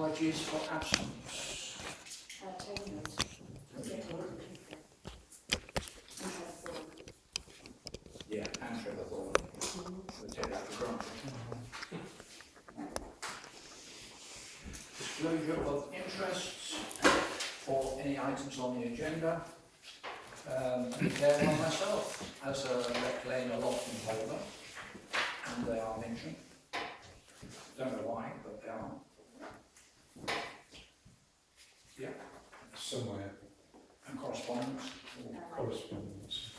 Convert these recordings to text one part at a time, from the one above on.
apologies for absence. Yeah, and Trevor Thorne. We'll take that for granted. Disclosure of interests for any items on the agenda. And declare on myself as a reclaim allotment holder, and they are mentioned. Don't know why, but they are. Yeah. Somewhere. And correspondence. Correspondence.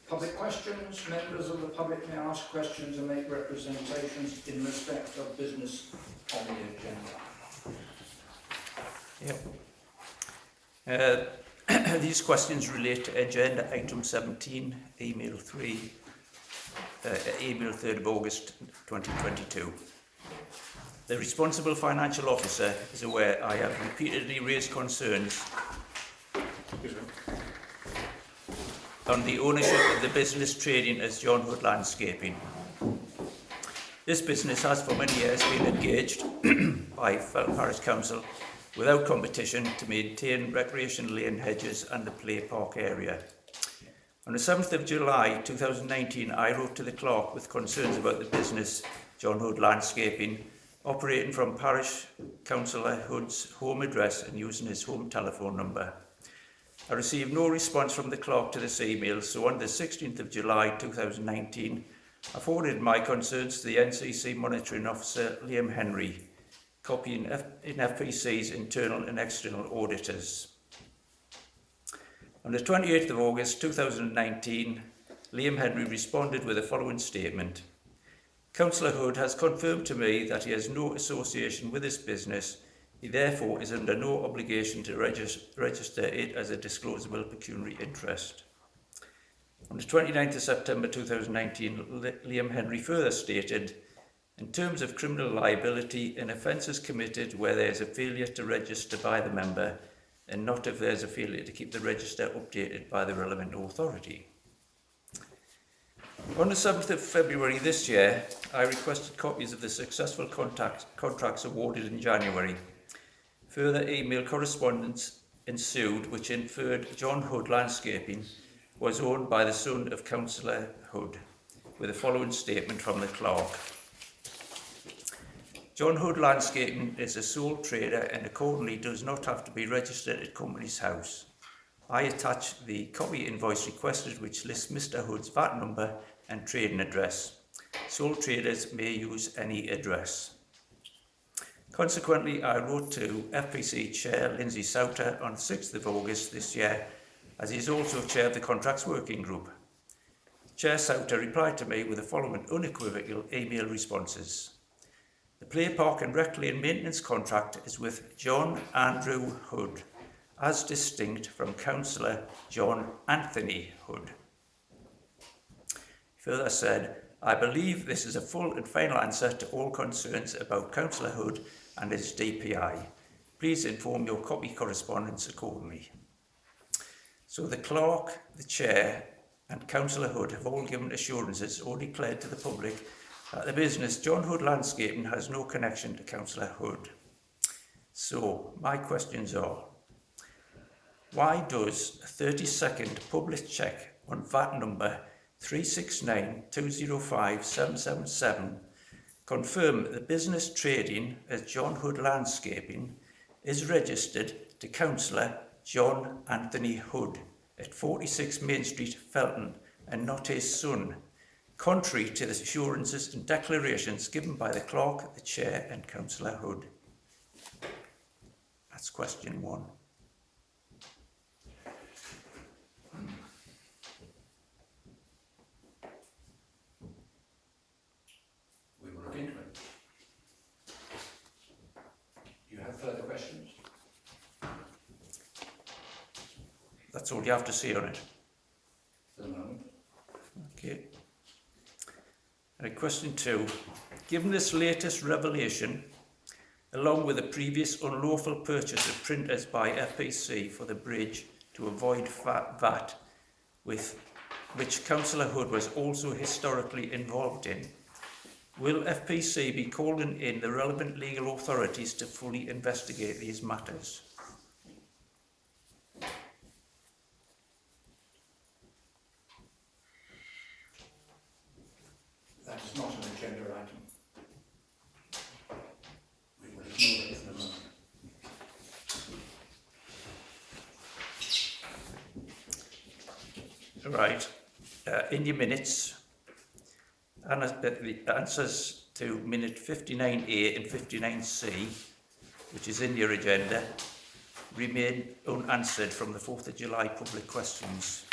Public questions. Members of the public may ask questions and make representations in respect of business on the agenda. Yep. These questions relate to agenda item 17, email 3rd of August 2022. The responsible financial officer is aware I have repeatedly raised concerns on the ownership of the business trading as John Hood Landscaping. This business has for many years been engaged by Felton Parish Council without competition to maintain recreation lane hedges and the play park area. On the 7th of July 2019, I wrote to the clerk with concerns about the business John Hood Landscaping operating from Parish Councillor Hood's home address and using his home telephone number. I received no response from the clerk to this email, so on the 16th of July 2019, I forwarded my concerns to the NCC Monitoring Officer Liam Henry, copying in FPC's internal and external auditors. On the 28th of August 2019, Liam Henry responded with the following statement. Councillor Hood has confirmed to me that he has no association with this business. He therefore is under no obligation to register it as a disclosable pecuniary interest. On the 29th of September 2019, Liam Henry further stated, in terms of criminal liability, an offence is committed where there is a failure to register by the member and not if there is a failure to keep the register updated by the relevant authority. On the 7th of February this year, I requested copies of the successful contracts awarded in January. Further email correspondence ensued which inferred John Hood Landscaping was owned by the son of Councillor Hood, with the following statement from the clerk. John Hood Landscaping is a sole trader and accordingly does not have to be registered at Company's House. I attach the copy invoice requested which lists Mr Hood's VAT number and trading address. Sole traders may use any address. Consequently, I wrote to FPC Chair Lindsay Souter on the 6th of August this year, as he is also Chair of the Contracts Working Group. Chair Souter replied to me with the following unequivocal email responses. The play park and rec lane maintenance contract is with John Andrew Hood, as distinct from Councillor John Anthony Hood. He further said, I believe this is a full and final answer to all concerns about Councillor Hood and his DPI. Please inform your copy correspondence accordingly. So the clerk, the chair and Councillor Hood have all given assurances or declared to the public that the business John Hood Landscaping has no connection to Councillor Hood. So my questions are, why does a 30-second published cheque on VAT number 369205777 confirm that the business trading as John Hood Landscaping is registered to Councillor John Anthony Hood at 46 Main Street, Felton, and not his son, contrary to the assurances and declarations given by the clerk, the chair and Councillor Hood? That's question one. We will look into it. Do you have further questions? That's all you have to say on it. For the moment. Okay. And question two. Given this latest revelation, along with the previous unlawful purchase of printers by FPC for the bridge to avoid VAT, with which Councillor Hood was also historically involved in, Will FPC be calling in the relevant legal authorities to fully investigate these matters? That is not an agenda item. We will ignore it for the moment. Right. In your minutes, and the answers to minute 59A and 59C, which is in your agenda, remain unanswered from the 4th of July public questions.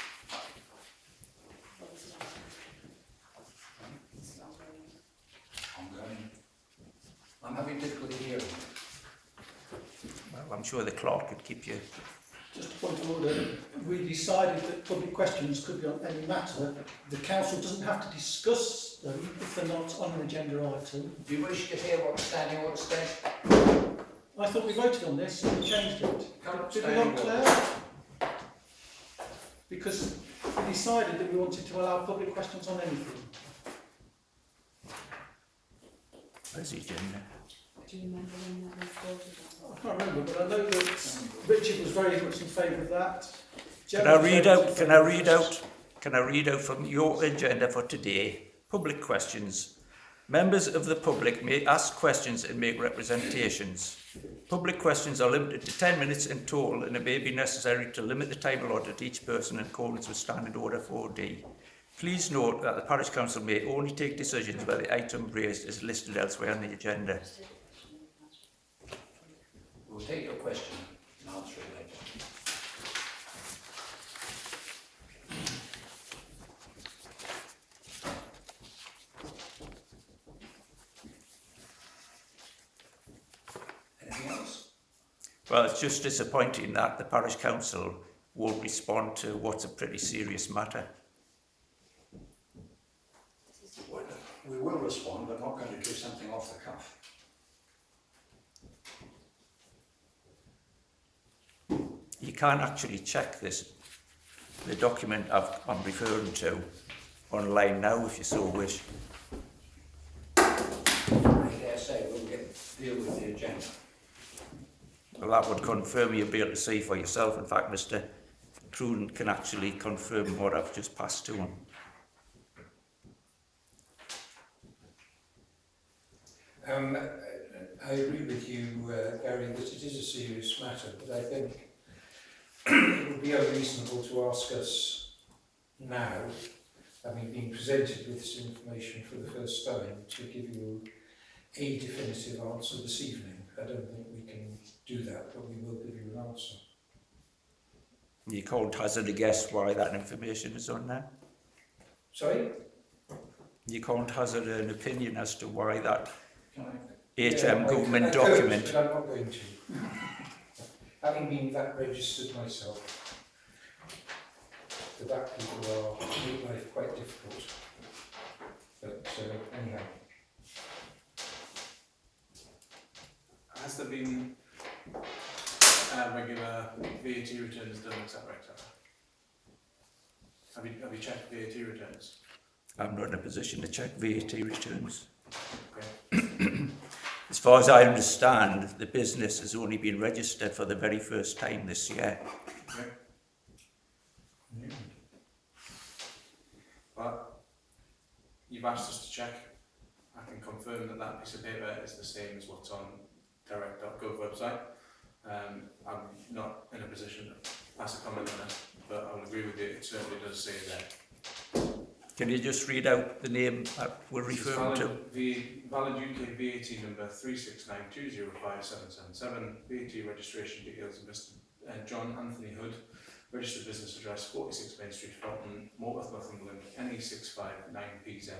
I'm having difficulty hearing. Well, I'm sure the clerk could keep you. Just a point of order, we decided that public questions could be on any matter. The council doesn't have to discuss them if they're not on an agenda item. Do you wish to hear what the standing order states? I thought we voted on this and we changed it. Current Did we standing not, order. Claire? Because we decided that we wanted to allow public questions on anything. Where's the agenda? Do you remember when that was voted on? I can't remember, but I know that Richard was very much in favour of that. Can I read out from your agenda for today? Public questions. Members of the public may ask questions and make representations. Public questions are limited to 10 minutes in total, and it may be necessary to limit the time allotted to each person in accordance with Standard Order 4D. Please note that the Parish Council may only take decisions where the item raised is listed elsewhere on the agenda. We'll take your question and answer it later. Anything else? Well, it's just disappointing that the Parish Council won't respond to what's a pretty serious matter. Well, we will respond, but not going to do something off the cuff. You can actually check this, the document I'm referring to, online now if you so wish. I dare say we'll deal with the agenda. Well, that would confirm you'll be able to see for yourself. In fact, Mr. Croon can actually confirm what I've just passed to him. I agree with you, Gary, that it is a serious matter, but I think it would be unreasonable to ask us now, having been presented with this information for the first time, to give you a definitive answer this evening. I don't think we can do that, but we will give you an answer. You can't hazard a guess why that information is on there. Sorry? You can't hazard an opinion as to why that Can I? HM government I could, document. but I'm not going to. Having been that registered myself, the back people make life quite difficult. But anyhow. Has there been regular VAT returns done, is that right, Sarah? Have you checked VAT returns? I'm not in a position to check VAT returns. Okay. As far as I understand, the business has only been registered for the very first time this year. Okay. But you've asked us to check. I can confirm that that piece of paper is the same as what's on direct.gov website. I'm not in a position to pass a comment on it, but I will agree with you, it certainly does say that. Can you just read out the name that we're referring to? Valid UK VAT number 369205777, VAT registration details of Mr. John Anthony Hood, registered business address 46 Main Street, Felton, Morpeth, Northumberland, NE659PZ.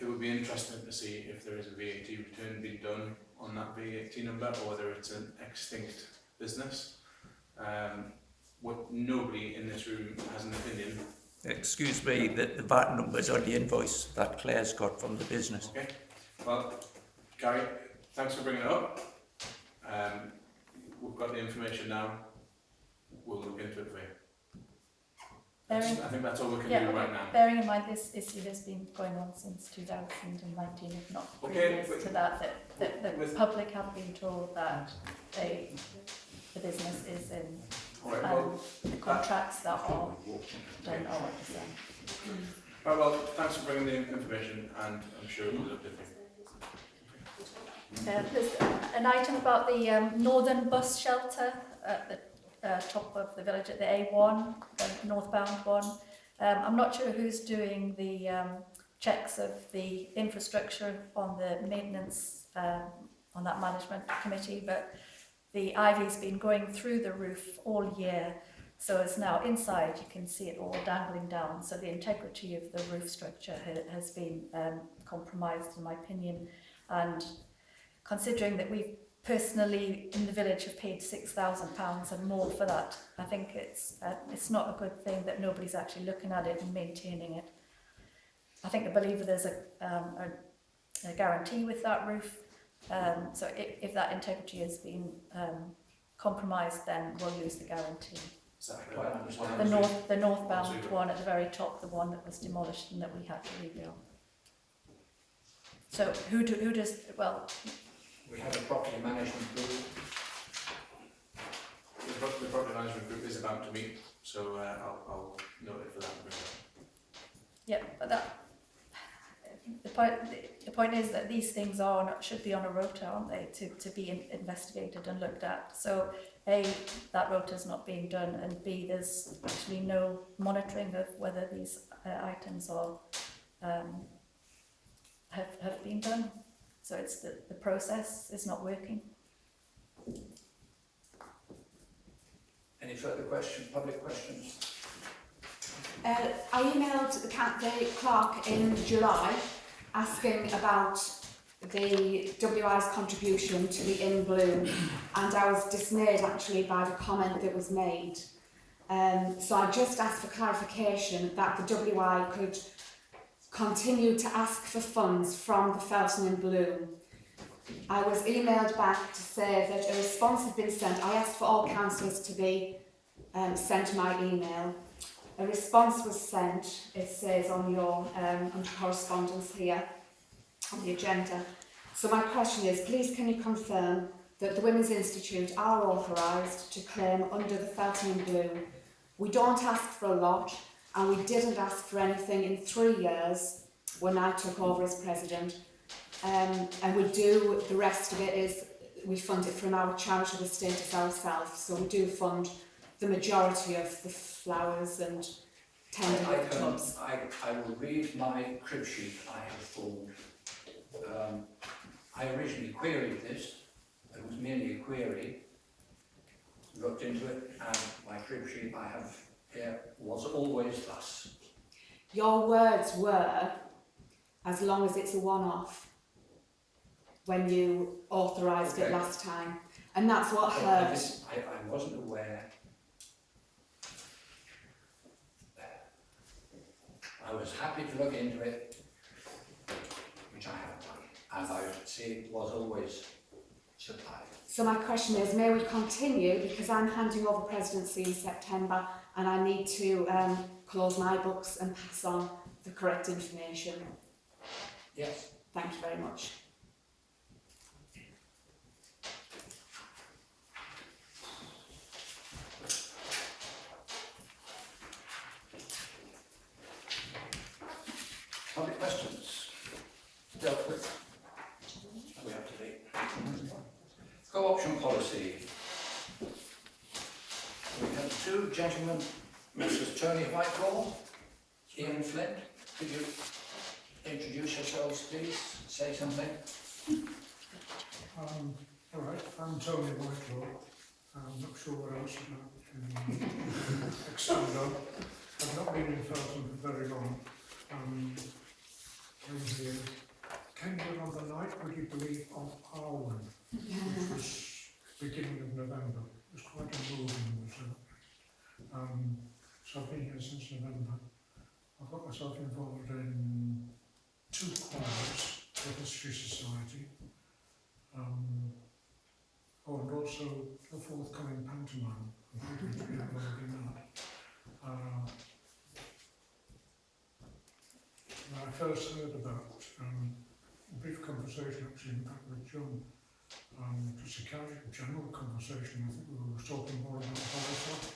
It would be interesting to see if there is a VAT return being done on that VAT number, or whether it's an extinct business. Nobody in this room has an opinion. Excuse me, the VAT number's on the invoice that Claire's got from the business. Okay. Well, Gary, thanks for bringing it up. We've got the information now. We'll look into it for you. I think that's all we can Yeah, do right now. bearing in mind this issue has been going on since 2019, if not Okay, previous to that, the public have been told that the business is in, All right, and well, the contracts that are done are represented. right, well, thanks for bringing the information, and I'm sure it will look different. There's an item about the northern bus shelter at the top of the village at the A1, the northbound one. I'm not sure who's doing the checks of the infrastructure on the maintenance on that management committee, but the ivy's been going through the roof all year, so it's now inside. You can see it all dangling down. So the integrity of the roof structure has been compromised, in my opinion, and considering that we've personally in the village have paid £6,000 and more for that, I think it's not a good thing that nobody's actually looking at it and maintaining it. I believe there's a guarantee with that roof, so if that integrity has been compromised, then we'll lose the guarantee. The northbound one at the very top, the one that was demolished and that we had to rebuild. So who does, well, We have a property management group. The property management group is about to meet, so I'll note it for that. yeah, but the point is that these things should be on a rota, aren't they, to be investigated and looked at. So A, that rota's not being done, and B, there's actually no monitoring of whether these items are have been done. So it's the process is not working. Any further questions, public questions? I emailed the clerk in July asking about the WI's contribution to the In Bloom, and I was dismayed actually by the comment that was made. So I just asked for clarification that the WI could continue to ask for funds from the Felton in Bloom. I was emailed back to say that a response had been sent. I asked for all councillors to be sent my email. A response was sent, it says on your under correspondence here on the agenda. So my question is, please can you confirm that the Women's Institute are authorised to claim under the Felton in Bloom? We don't ask for a lot, and we didn't ask for anything in 3 years when I took over as president. And we do, the rest of it is, we fund it from our charitable status ourselves. So we do fund the majority of the flowers and tending of the clubs. I will read my crib sheet I have formed. I originally queried this. It was merely a query. Looked into it, and my crib sheet I have here was always thus. Your words were, as long as it's a one-off, when you authorised it last time. And that's what hurt. I wasn't aware. I was happy to look into it, which I haven't done. And I see it was always supplied. So my question is, may we continue, because I'm handing over presidency in September and I need to close my books and pass on the correct information. Yes. Thank you very much. Public questions? Dealt with. Are we up to date? Co-option policy. We have two gentlemen, Mrs. Tony Whitelaw, Ian Flint. Could you introduce yourselves, please? Say something. All right, I'm Tony Whitelaw. I'm not sure what else I can expand on. I've not been in Felton for very long. I came here on the night, would you believe, of Arwen, which was beginning of November. It was quite a moving result. So I've been here since November. I've got myself involved in 2 choirs, the History Society, and also the forthcoming pantomime. I'm hoping to be involved in that. I first heard about a brief conversation actually in fact with John, just a casual general conversation. I think we were talking more about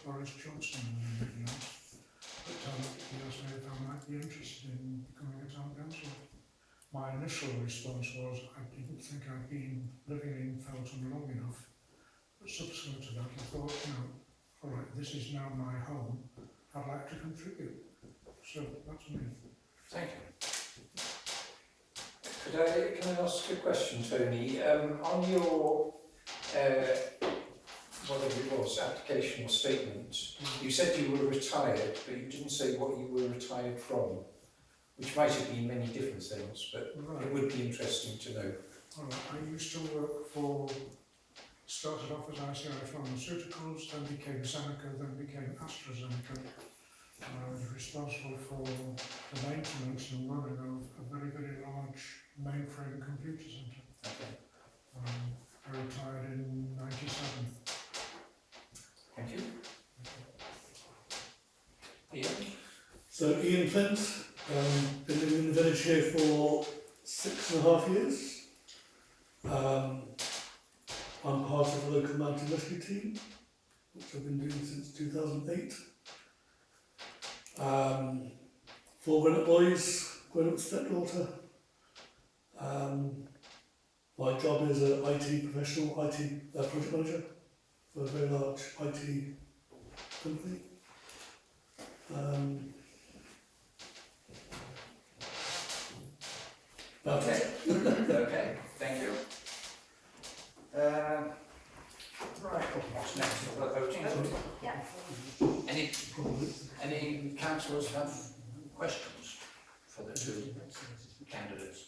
Boris Johnson than anything else. But he asked me if I might be interested in becoming a town councillor. My initial response was I didn't think I'd been living in Felton long enough. But subsequent to that I thought, no, all right, this is now my home. I'd like to contribute. So that's me. Thank you. Can I ask a question, Tony? On your whatever it was, application or statement, you said you were retired, but you didn't say what you were retired from, which might have been many different things, but it would be interesting to know. All right. I used to work for, started off as ICI Pharmaceuticals, then became Seneca, then became AstraZeneca. I was responsible for the maintenance and running of a very, very large mainframe computer centre. Okay. I retired in '97. Thank you. Ian? So Ian Flint, been living in the village here for 6.5 years. I'm part of the local mountain rescue team, which I've been doing since 2008. 4 grown-up boys, grown-up stepdaughter. My job is an IT professional, IT project manager for a very large IT company. That's Okay. it. Okay, thank you. Right, what's next? We've got voting. Yeah. Any councillors have questions for the two candidates?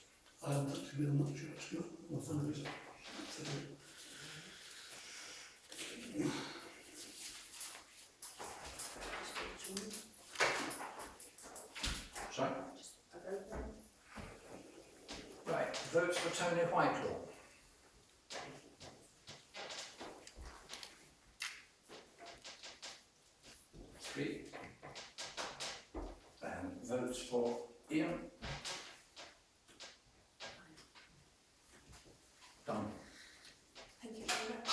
I haven't actually been on that show, actually. My phone is Sorry? Right, votes for Tony Whitelaw. Three. And votes for Ian. Done. Thank you very much.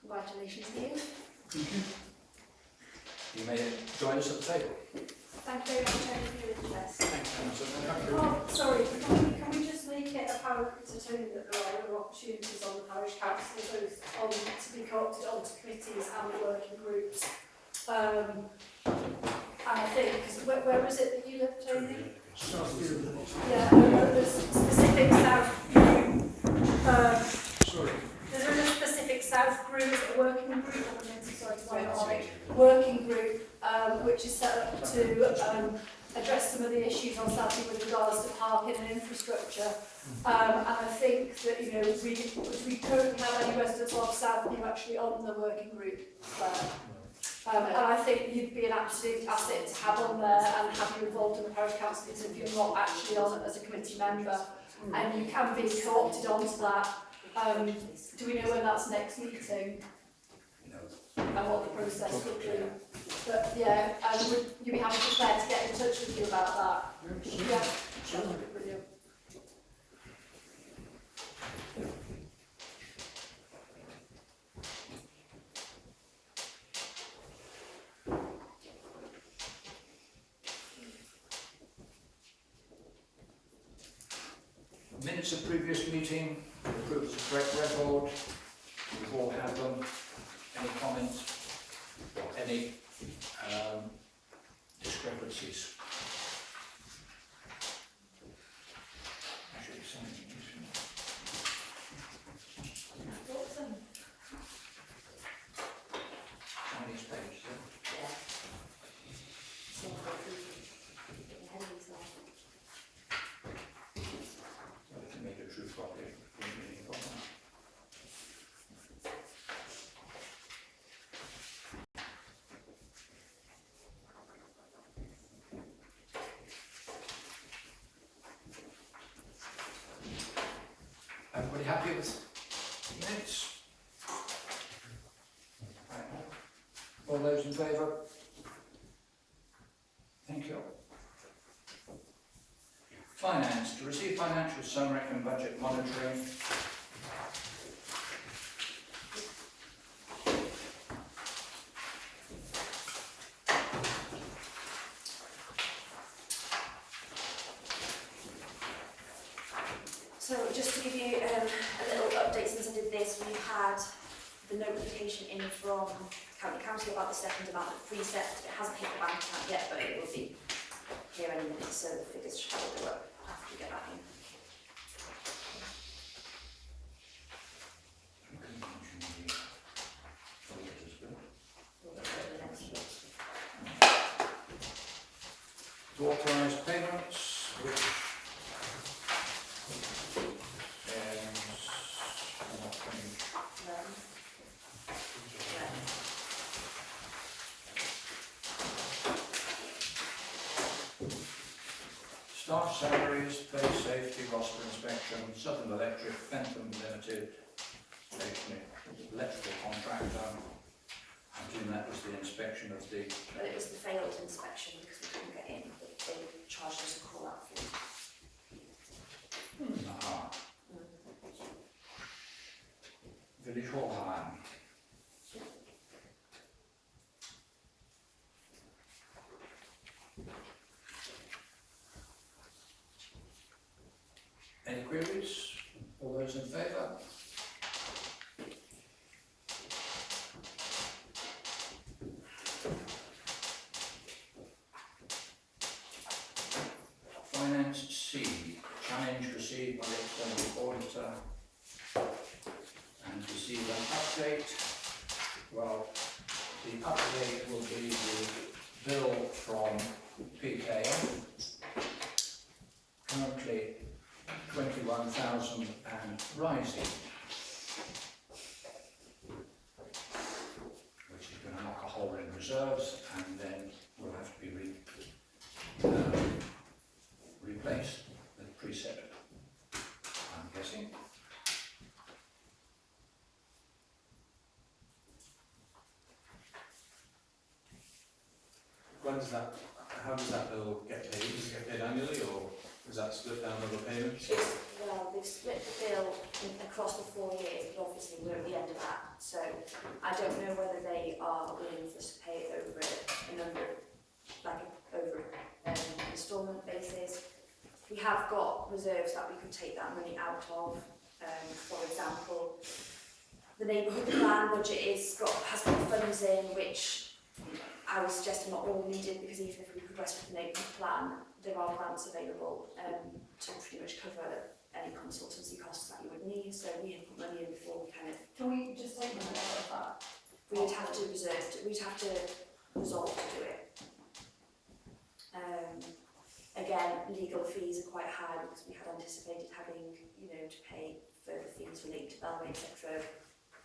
Congratulations, Ian. You may join us at the table. Thank you very much for your interest. Thanks, Councillor. Oh, sorry, can we just make it apparent to Tony that there are other opportunities on the Parish Council, both on to be co-opted onto committees and working groups. And I think, because where is it that you live, Tony? Yeah, there's specific South group. Sorry. There's a specific South group, a working group, working group, which is set up to address some of the issues on Southie with regards to parking and infrastructure. And I think that, you know, we currently have any residents of Southie actually on the working group there. And I think you'd be an absolute asset to have on there and have you involved in the Parish Council if you're not actually on it as a committee member. And you can be co-opted onto that. Do we know when that's next meeting? No. And what the process would be? But yeah, would you be happy for Claire to get in touch with you about that? Yeah, that would be brilliant. Minutes of previous meeting, approved as a correct record. We've all had them. Any comments? Or any discrepancies? Actually, something useful. Chinese page, so. Well, if you make a true copy, we really got that. you. Finance, to receive financial summary and budget monitoring. So just to give you a little update since I did this, we had the notification in from County Council about the second amount of precept. It hasn't hit the bank account yet, but it will be here any minute, so the figures should go up after we get that in. We'll get to the next bit. To authorise payments, which staff salaries, pay safety, roster inspection, Southern Electric, Felton Limited, stationary electrical contractor. I presume that was the inspection of the... But it was the failed inspection because we couldn't get in, but they charged us a call out fee. Aha. Village Hall hire. Any queries? All those in favour? Finance C, challenge received by the external auditor and receive an update. Well, the update will be the bill from PKF, currently 21,000 and rising, which is going to knock a hole in reserves, and then will have to be replaced with precept, I'm guessing. When does that, how does that bill get paid? Does it get paid annually, or is that split down over payments? Well, they've split the bill across the 4 years, but obviously we're at the end of that. So I don't know whether they are willing for us to pay it over a number, over an instalment basis. We have got reserves that we could take that money out of. For example, the neighbourhood plan budget has got funds in which I would suggest are not all needed, because even if we progress with the neighbourhood plan, there are grants available to pretty much cover any consultancy costs that you would need. So we have put money in before we kind of... Can we just take money out of that? We would have to resolve to do it. Again, legal fees are quite high because we had anticipated having, to pay further fees relating to Bellway, etc.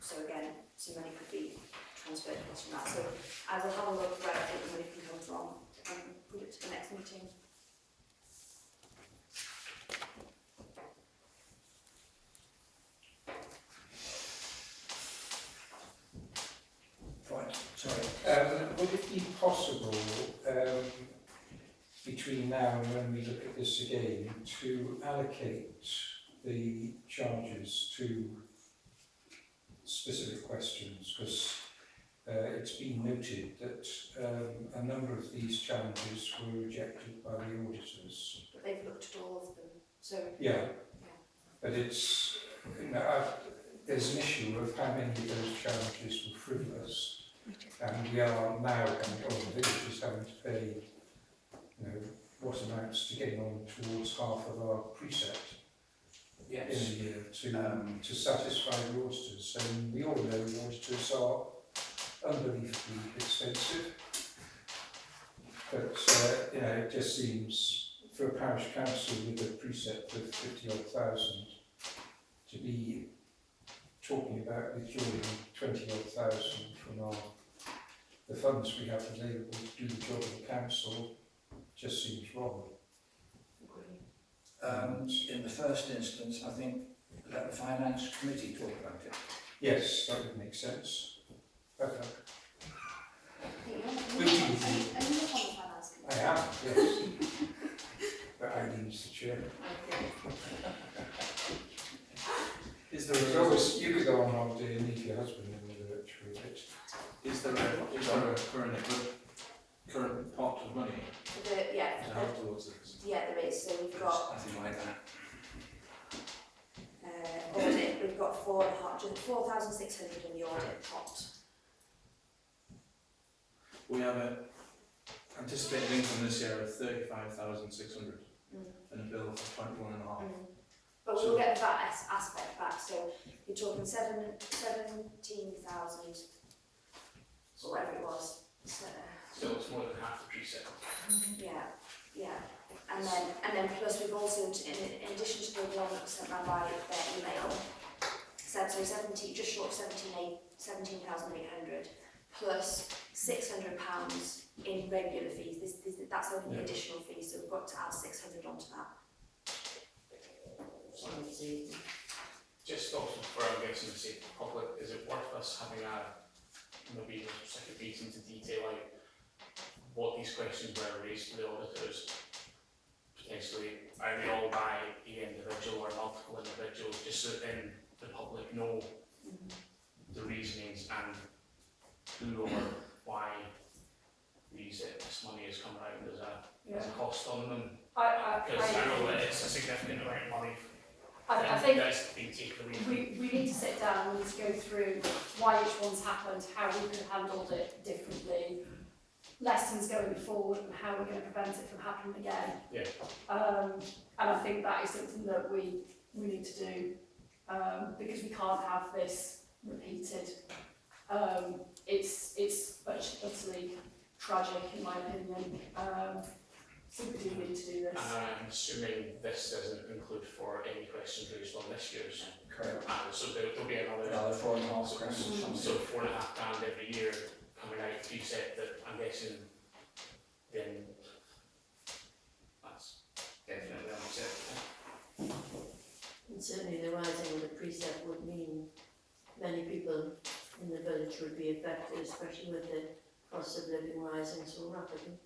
So again, some money could be transferred across from that. So I will have a look where I think the money can come from and put it to the next meeting. Right, sorry. Would it be possible, between now and when we look at this again, to allocate the charges to specific questions? Because it's been noted that a number of these challenges were rejected by the auditors. But they've looked at all of them. So Yeah, but it's, there's an issue of how many of those challenges were frivolous. And we are now, or the village is having to pay, what amounts to getting on towards half of our precept in a Yes. year to satisfy the auditors. And we all know the auditors are unbelievably expensive. But, it just seems, for a parish council with a precept of 50-odd thousand, to be talking about withdrawing 20-odd thousand from the funds we have available to do the job of the council just seems wrong. In the first instance, I think let the Finance Committee talk about it. Yes, that would make sense. Okay. Are you Which on the finance committee? I am, yes. But Eileen's the chair. Is there It's always, you could go on holiday and leave your husband in the virtual bit. is there a current pot of money Yeah, to help towards this? yeah, there is. So we've got Nothing like that. audit. We've got 4,600 in the audit pot. We have an anticipated income this year of 35,600 and a bill for 21.5. But we'll get that aspect back. So you're talking 17,000, or whatever it was. So, it's more than half the pre-sale. yeah. And then plus we've also, in addition to the one that was sent round by their email, so 17, just short of 17,800 plus £600 in regular fees. That's only additional fees, so we've got to add 600 onto that. Just also for I'm guessing to say public, is it worth us having maybe a second meeting to detail out what these questions were raised to the auditors? Potentially, are they all by the individual or multiple individuals, just so that then the public know the reasonings and who or why this money is coming out and there's a cost on them? Because I know that it's a significant amount of money. I think that's being taken away. we need to sit down and we need to go through why each one's happened, how we could have handled it differently, lessons going forward and how we're going to prevent it from happening again. Yeah. And I think that is something that we need to do because we can't have this repeated. It's utterly tragic in my opinion. So we do need to do this. I'm assuming this doesn't include for any questions raised on this year's. Correct. So there'll be another 4.5 questions. so £4.5 every year coming out to set that I'm guessing then that's definitely unacceptable. And certainly the rising of the precept would mean many people in the village would be affected, especially with the cost of living rising so rapidly.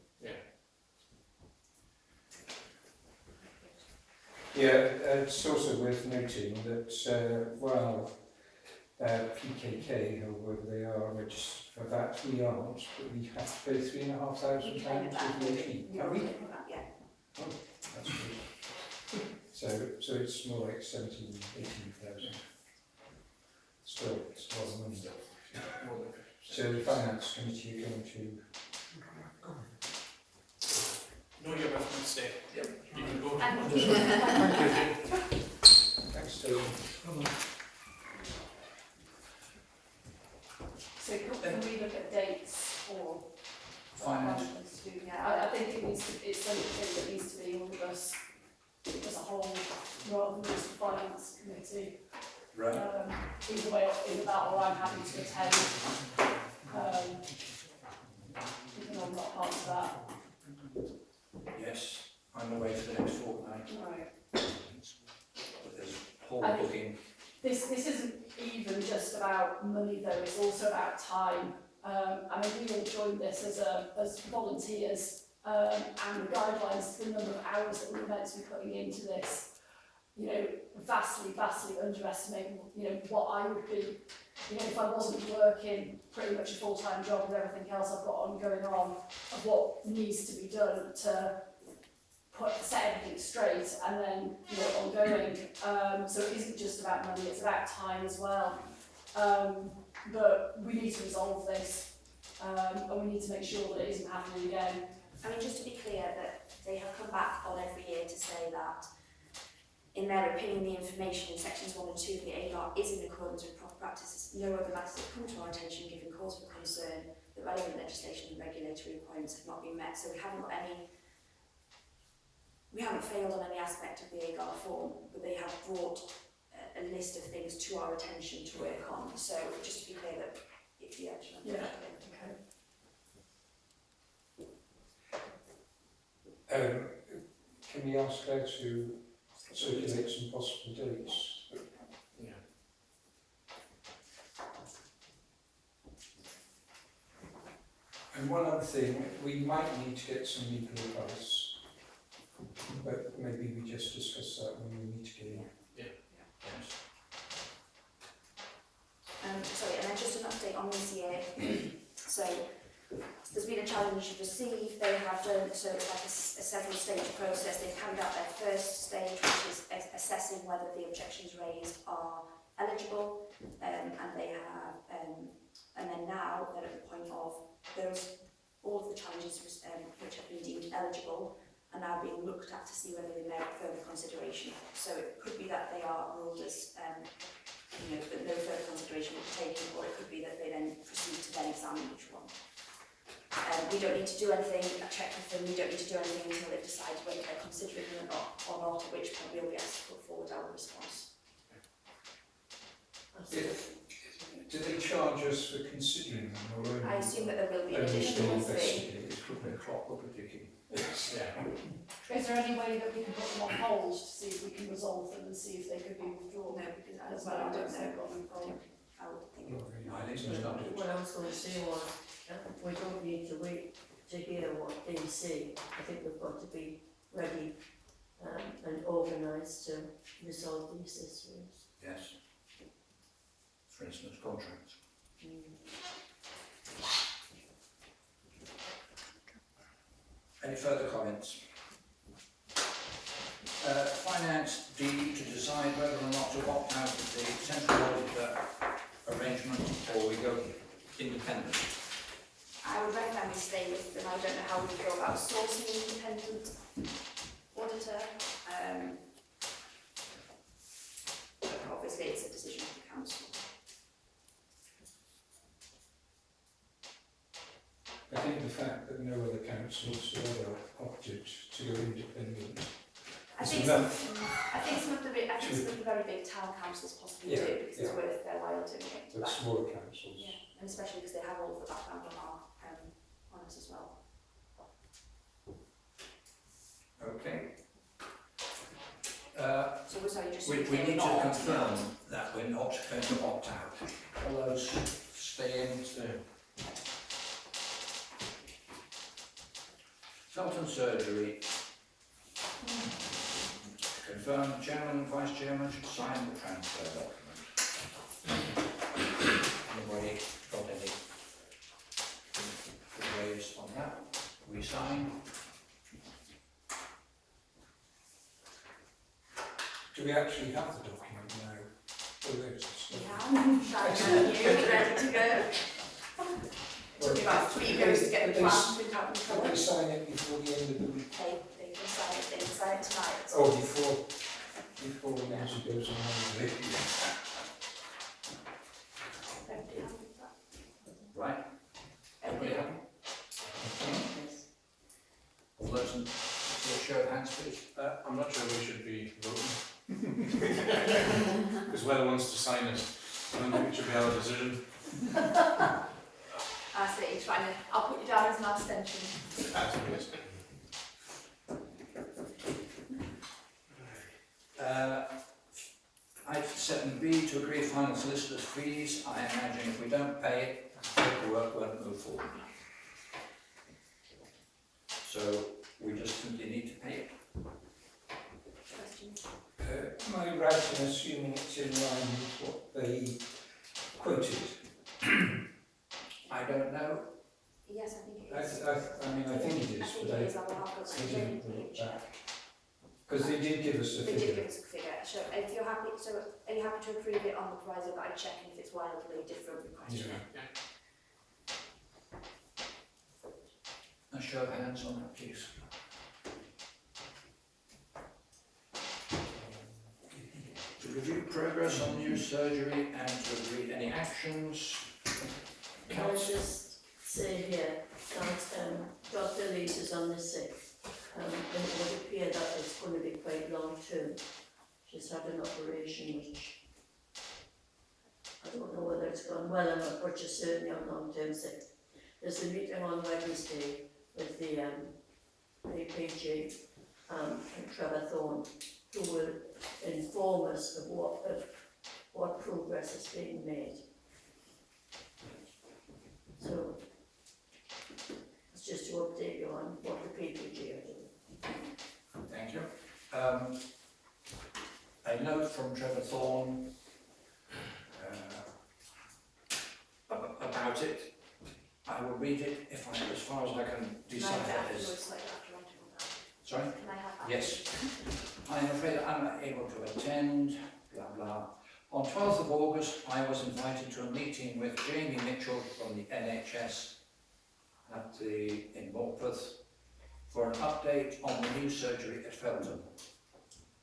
Yeah, it's also worth noting that while PKK, whoever they are, registered for that, we aren't, but we have to pay £3,500 You claim it back. for VAT. Are we? Yeah. Oh, that's good. So it's more like 17,000, 18,000. Still, it's a lot of money. So the Finance Committee are going to... No, you're welcome to stay. Yep. You can go. Thanks, Steve. So can we look at dates for Finance. I think it's something that needs to be all of us as a whole, rather than just the finance committee. Right. Either way, either that or I'm happy to attend. Even though I'm not part of that. Yes, I'm away for the next fortnight. Right. But there's whole And booking. This isn't even just about money though, it's also about time. I mean, we all joined this as volunteers, and the guidelines, the number of hours that we were meant to be putting into this, vastly underestimate, what I would be, if I wasn't working pretty much a full-time job with everything else I've got going on, of what needs to be done to set everything straight and then, ongoing. So it isn't just about money, it's about time as well. But we need to resolve this, and we need to make sure that it isn't happening again. I mean, just to be clear, that they have come back on every year to say that, in their opinion, the information in sections 1 and 2 of the ADAR is in accordance with proper practices. No other matters have come to our attention giving cause for concern that relevant legislation and regulatory requirements have not been met. So we haven't failed on any aspect of the AGAR form, but they have brought a list of things to our attention to work on. So just to be clear that it's the action. Okay. Can we ask her to circulate some possible dates? Yeah. And one other thing, we might need to get some legal advice, but maybe we just discuss that when we meet again. Yes. Sorry, and then just an update on this year. So there's been a challenge received. They have done, so it's like a several stage process. They've carried out their first stage, which is assessing whether the objections raised are eligible, and they have, and then now they're at the point of all of the challenges which have been deemed eligible are now being looked at to see whether they merit further consideration. So it could be that they are ruled as that no further consideration will be taken, or it could be that they then proceed to then examine each one. We don't need to do anything, a check with them, we don't need to do anything until they've decided whether they're considering them or not, at which point we'll be asked to put forward our response. Do they charge us for considering them, or only? I assume that there will be an only additional still fee. investigate? It's probably a clock will be ticking. Yeah. Is there any way that we can put them on hold to see if we can resolve them and see if they could be withdrawn? No, because As well, I don't think know. we've got- I would think. Not really. I think it's not. What I was going to say was, we don't need to wait to hear what they say. I think we've got to be ready and organised to resolve these issues. Yes. For instance, contracts. Any further comments? Finance D, to decide whether or not to opt out of the central auditor arrangement or we go independent. I would recommend we stay with them. I don't know how we go about sourcing an independent auditor. But obviously it's a decision of the council. I think the fact that no other councils have ever opted to go independent I is think enough. some of the very big town councils possibly Yeah, do, because it's yeah. worth their while doing it. But smaller councils. Yeah, and especially because they have all of the background on us as well. Okay. So we're sorry, just We saying need to not confirm that we're not going to opt out. All those stay in. Felton surgery. Confirm the chairman and vice chairman should sign the transfer document. Anybody got any ways on that? We sign. Do we actually have the document now? Or is it Yeah, ready to go. Took me about 3 goes to get the plan printed out and Did covered. they sign it before the end of the week? They can sign it tonight. Oh, before Nancy goes on holiday. Everybody happy with that? Right? Everybody happy? All those in show of hands, please. I'm not sure we should be voting. Because whoever wants to sign it, I don't think it should be our decision. I see, you're trying to, I'll put you down as an abstention. Absolutely. Item 7B, to agree final solicitor's fees. I imagine if we don't pay it, the work won't move forward. So we just simply need to pay it. Questions? Am I right in assuming it's in line with what they quoted? I don't know. Yes, I think it I is. mean, I think it I is, think but it is, I will have I to didn't check. look back. Because they did give us a They did figure. give us a figure. So if you're happy, so are you happy to approve it on the proviso that I check if it's wildly different with question? A show of hands on that, please. To review progress on new surgery and to agree any actions. Can I just say here that Dr. Lees is on the sick, and it would appear that it's going to be quite long term. She's had an operation which I don't know whether it's gone well or not, but she's certainly on long term sick. There's a meeting on Wednesday with the APG and Trevor Thorne, who will inform us of what progress is being made. So just to update you on what the PPG are doing. Thank you. A note from Trevor Thorne about it. I will read it if I, as far as I can decipher it. Sorry? Can I have that? Yes. I am afraid I'm not able to attend, blah blah. On 12th of August, I was invited to a meeting with Jamie Mitchell from the NHS in Morpeth for an update on the new surgery at Felton.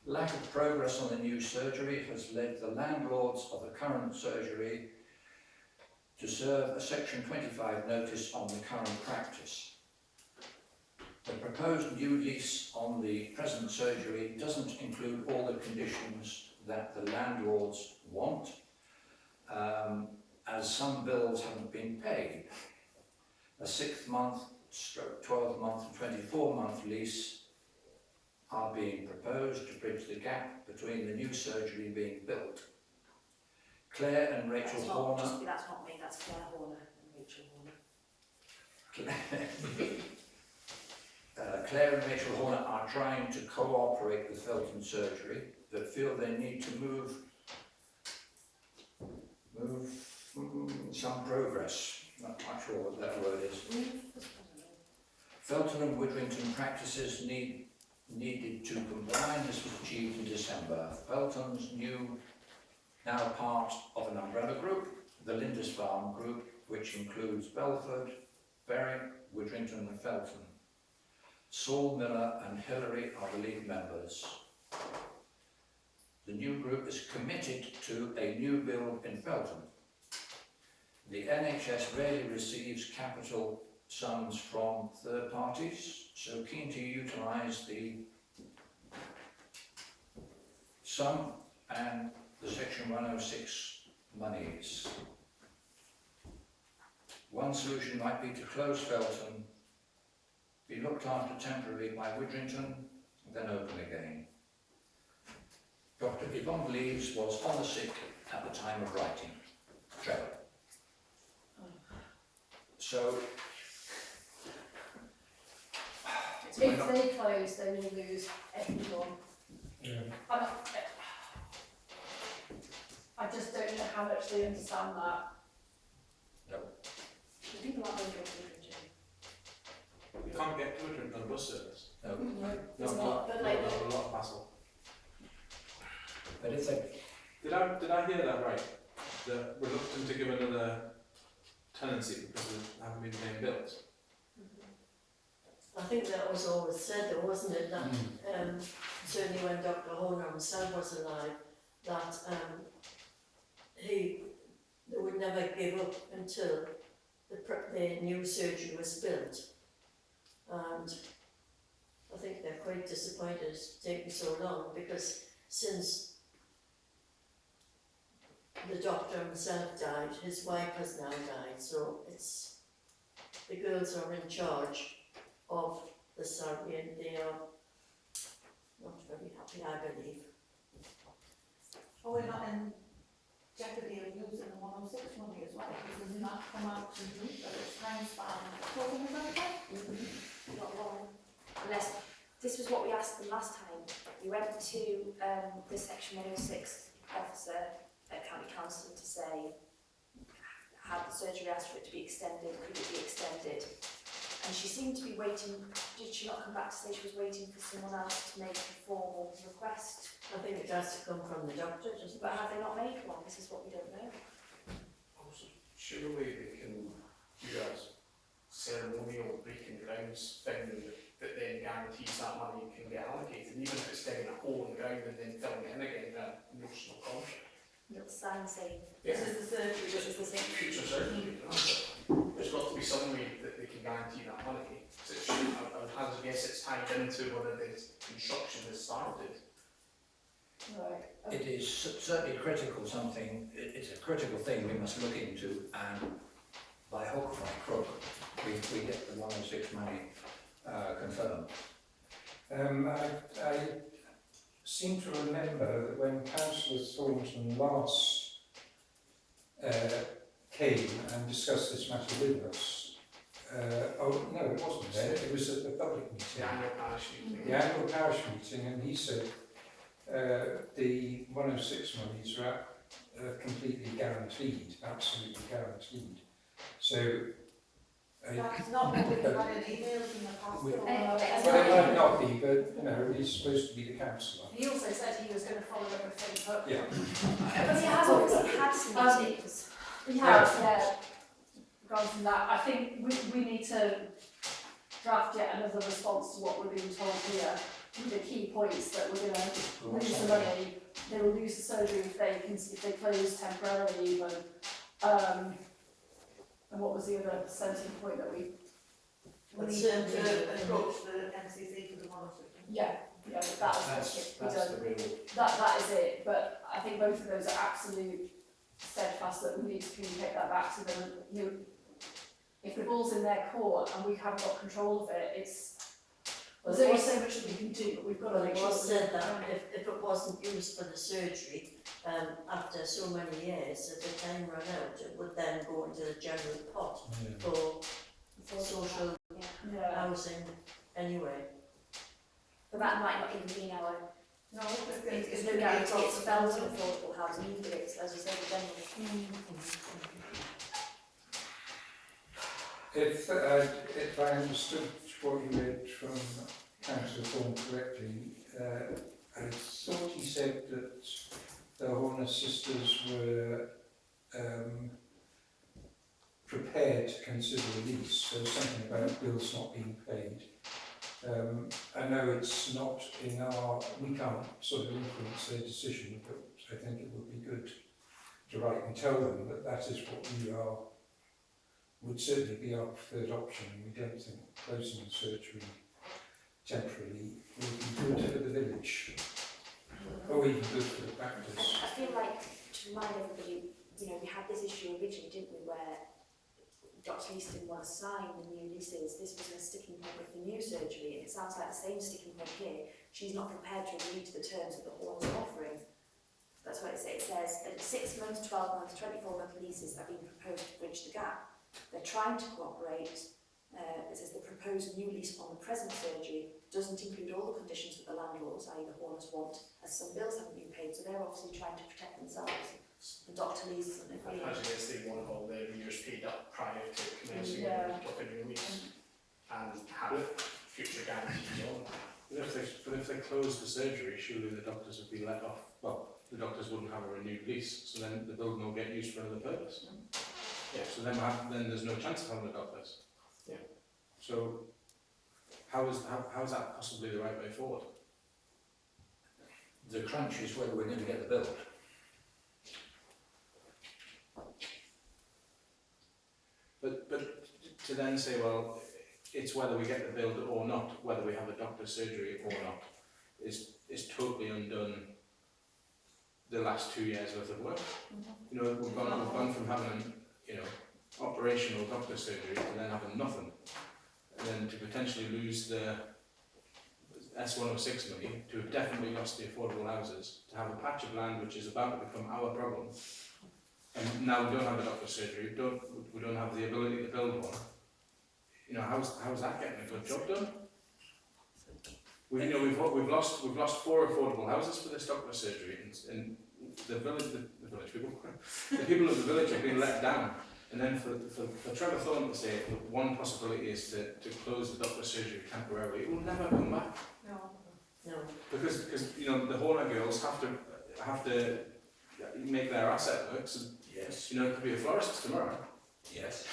Lack of progress on the new surgery has led the landlords of the current surgery to serve a Section 25 notice on the current practice. The proposed new lease on the present surgery doesn't include all the conditions that the landlords want, as some bills haven't been paid. A 6-month, 12-month and 24-month lease are being proposed to bridge the gap between the new surgery being built. Claire and Rachel Horner... That's not me, that's Claire Horner and Rachel Horner. Claire and Rachel Horner are trying to cooperate with Felton Surgery, but feel they need to move some progress. Not quite sure what that word is. Felton and Widrington practices needed to combine. This was achieved in December. Felton's now part of an umbrella group, the Lindisfarne Group, which includes Belford, Berwick, Widrington and Felton. Saul Miller and Hillary are the lead members. The new group is committed to a new build in Felton. The NHS rarely receives capital sums from third parties, so keen to utilise the sum and the Section 106 monies. One solution might be to close Felton, be looked after temporarily by Widrington, then open again. Dr. Yvonne Leaves was on the sick at the time of writing. Trevor. So, If they close, they will lose everyone. Yeah. I just don't know how much they understand that. The people are going to You can't get to it on a bus service. no. It's No, not, but like, A lot of hassle. But if they... Did I hear that right? They're reluctant to give another tenancy because they haven't been paying bills? I think that was always said, though, wasn't it, that certainly when Dr. Horner himself was alive, that they would never give up until the new surgery was built. And I think they're quite disappointed it's taken so long, because since the doctor himself died, his wife has now died, so it's the girls are in charge of the surgery and they are not very happy, I believe. Oh, we're not in jeopardy of losing the 106 money as well, because doesn't that come out that it's time span talking about that? not long. Unless, this was what we asked them last time. We went to the Section 106 officer at County Council to say, had the surgery asked for it to be extended, could it be extended? And she seemed to be waiting, did she not come back to say she was waiting for someone else to make a formal request? I think it has to come from the doctor, doesn't it? But have they not made one? This is what we don't know. Surely they can do a ceremonial breaking grounds thing that then guarantees that money can get allocated, even if it's digging a hole in the ground and then filling it in again, notional contract. Little sign saying, This is the surgery, this is the same. Future surgery, there's got to be some way that they can guarantee that money. So it should, I would hazard guess it's tied into whether the construction has started. right. It is certainly critical, it's a critical thing we must look into, and by hook or by crook, we get the 106 money confirmed. I seem to remember that when Councillor Thornton last came and discussed this matter with us, oh, no, it wasn't there, it was at the public meeting. The annual parish meeting. The annual parish meeting, and he said the 106 monies are completely guaranteed, absolutely guaranteed. So, That's not what we've had in emails in the past. We- or- well, it might not be, but you know, he's supposed to be the councillor. He also said he was going to follow up with things, but Yeah. But he has obviously had some meetings. we have, yeah, gone from that. I think we need to draft yet another response to what we're being told here. The key points that we're going to lose the money, they will lose the surgery if they close temporarily even. And what was the other centre point that we We need What's to it? approach the NCC for the 106. yeah, that's what we That's done. the real. That is it, but I think both of those are absolute steadfast that we need to communicate that back to them. You know, if the ball's in their court and we haven't got control of it, there's only so much that we can do, but we've got to Well, make it sure was that said that if it wasn't used for the surgery, after so many years, if the time ran out, it would then go into the general pot for social yeah. housing anyway. But that might not even mean our, No, there's no guarantee it's Felton affordable housing either, it's, as you say, the general. If I understood what you read from Councillor Thorne correctly, I thought he said that the Horner sisters were prepared to consider a lease, so something about bills not being paid. I know it's not in our, we can't sort of influence their decision, but I think it would be good to write and tell them that that is what we are, would certainly be our preferred option. We don't think closing the surgery temporarily would be good for the village, or even good for the practice. I feel like, to remind everybody, you know, we had this issue originally, didn't we, where Dr. Lease didn't want to sign the new leases. This was a sticking point with the new surgery, and it sounds like the same sticking point here. She's not prepared to agree to the terms that the Horns are offering. That's what it says. It says 6 months, 12 months, 24-month leases are being proposed to bridge the gap. They're trying to cooperate. It says the proposed new lease on the present surgery doesn't include all the conditions that the landlords, i.e. the Horners, want, as some bills haven't been paid, so they're obviously trying to protect themselves. And Dr. Lees isn't I agreeing. imagine it's they want all their arrears paid up prior to commencing Yeah. with the new lease and have future guarantees on that. But if they close the surgery, surely the doctors would be let off. Well, the doctors wouldn't have a renewed lease, so then the building will get used for another purpose. Yeah. So then there's no chance of having the doctors. Yeah. So how is that possibly the right way forward? The crunch is whether we're going to get the build. But to then say, well, it's whether we get the build or not, whether we have a doctor's surgery or not, is totally undone the last 2 years worth of work. You know, we've gone from having, you know, operational doctor's surgery to then having nothing, and then to potentially lose the S106 money, to have definitely lost the affordable houses, to have a patch of land which is about to become our problem. And now we don't have a doctor's surgery, we don't have the ability to build one. You know, how's that getting a good job done? We've lost 4 affordable houses for this doctor's surgery, and the village people, the people of the village have been let down. And then for Trevor Thorne to say that one possibility is to close the doctor's surgery temporarily, it will never come back. No. Because you know the Horner girls have to make their asset work. So, Yes. you know, it could be a florist tomorrow. Yes.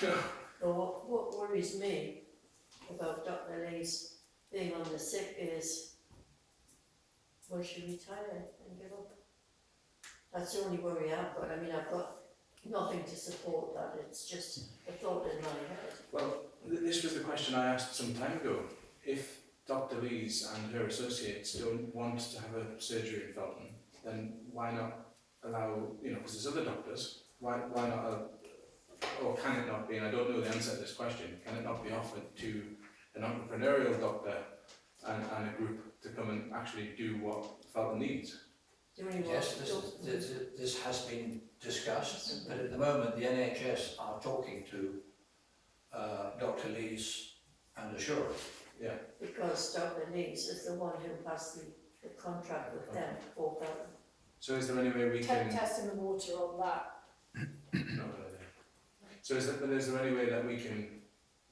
Well, what worries me about Dr. Lee's being on the sick is, will she retire and give up? That's the only worry I've got. I mean, I've got nothing to support that. It's just a thought in my head. Well, this was the question I asked some time ago. If Dr. Lees and her associates don't want to have a surgery in Felton, then why not allow, you know, because there's other doctors, why not, or can it not be, and I don't know the answer to this question, can it not be offered to an entrepreneurial doctor and a group to come and actually do what Felton needs? Yes, this has been discussed, but at the moment the NHS are talking to Dr. Lees and Assura. Yeah. Because Dr. Lees is the one who has the contract with them for Felton. So is there any way we can... Testing the water on that. Not really. So is there any way that we can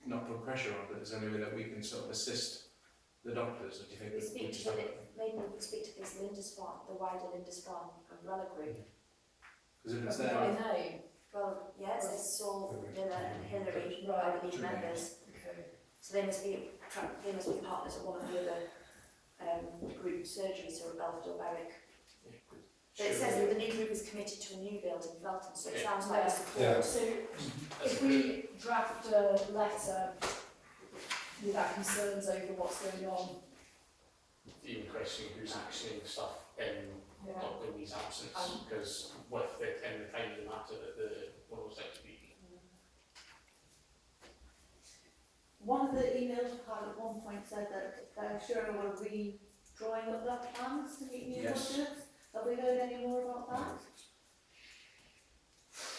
not put pressure on, but is there any way that we can sort of assist the doctors? Or do you think We that speak just to have maybe we could speak to this Lindisfarne, the wider Lindisfarne umbrella group. Because if it's Have we there... got a name? Well, yes, it's Saul, Miller and Hillary, Right. are the lead members. Okay. So they must be partners at one of the other group surgeries or at Belford or Berwick. But it says that the new group is committed to a new build in Felton, so it Yeah. sounds like a support. Yeah. So if we draft a letter with our concerns over what's going on, Even questioning who's actioning stuff in yeah. Dr. Lee's absence, because with it in the time of the matter that the 106 be. One of the emails we had at one point said that Shura were redrawing up their plans to meet new Yes. budgets. Have we heard any more about that?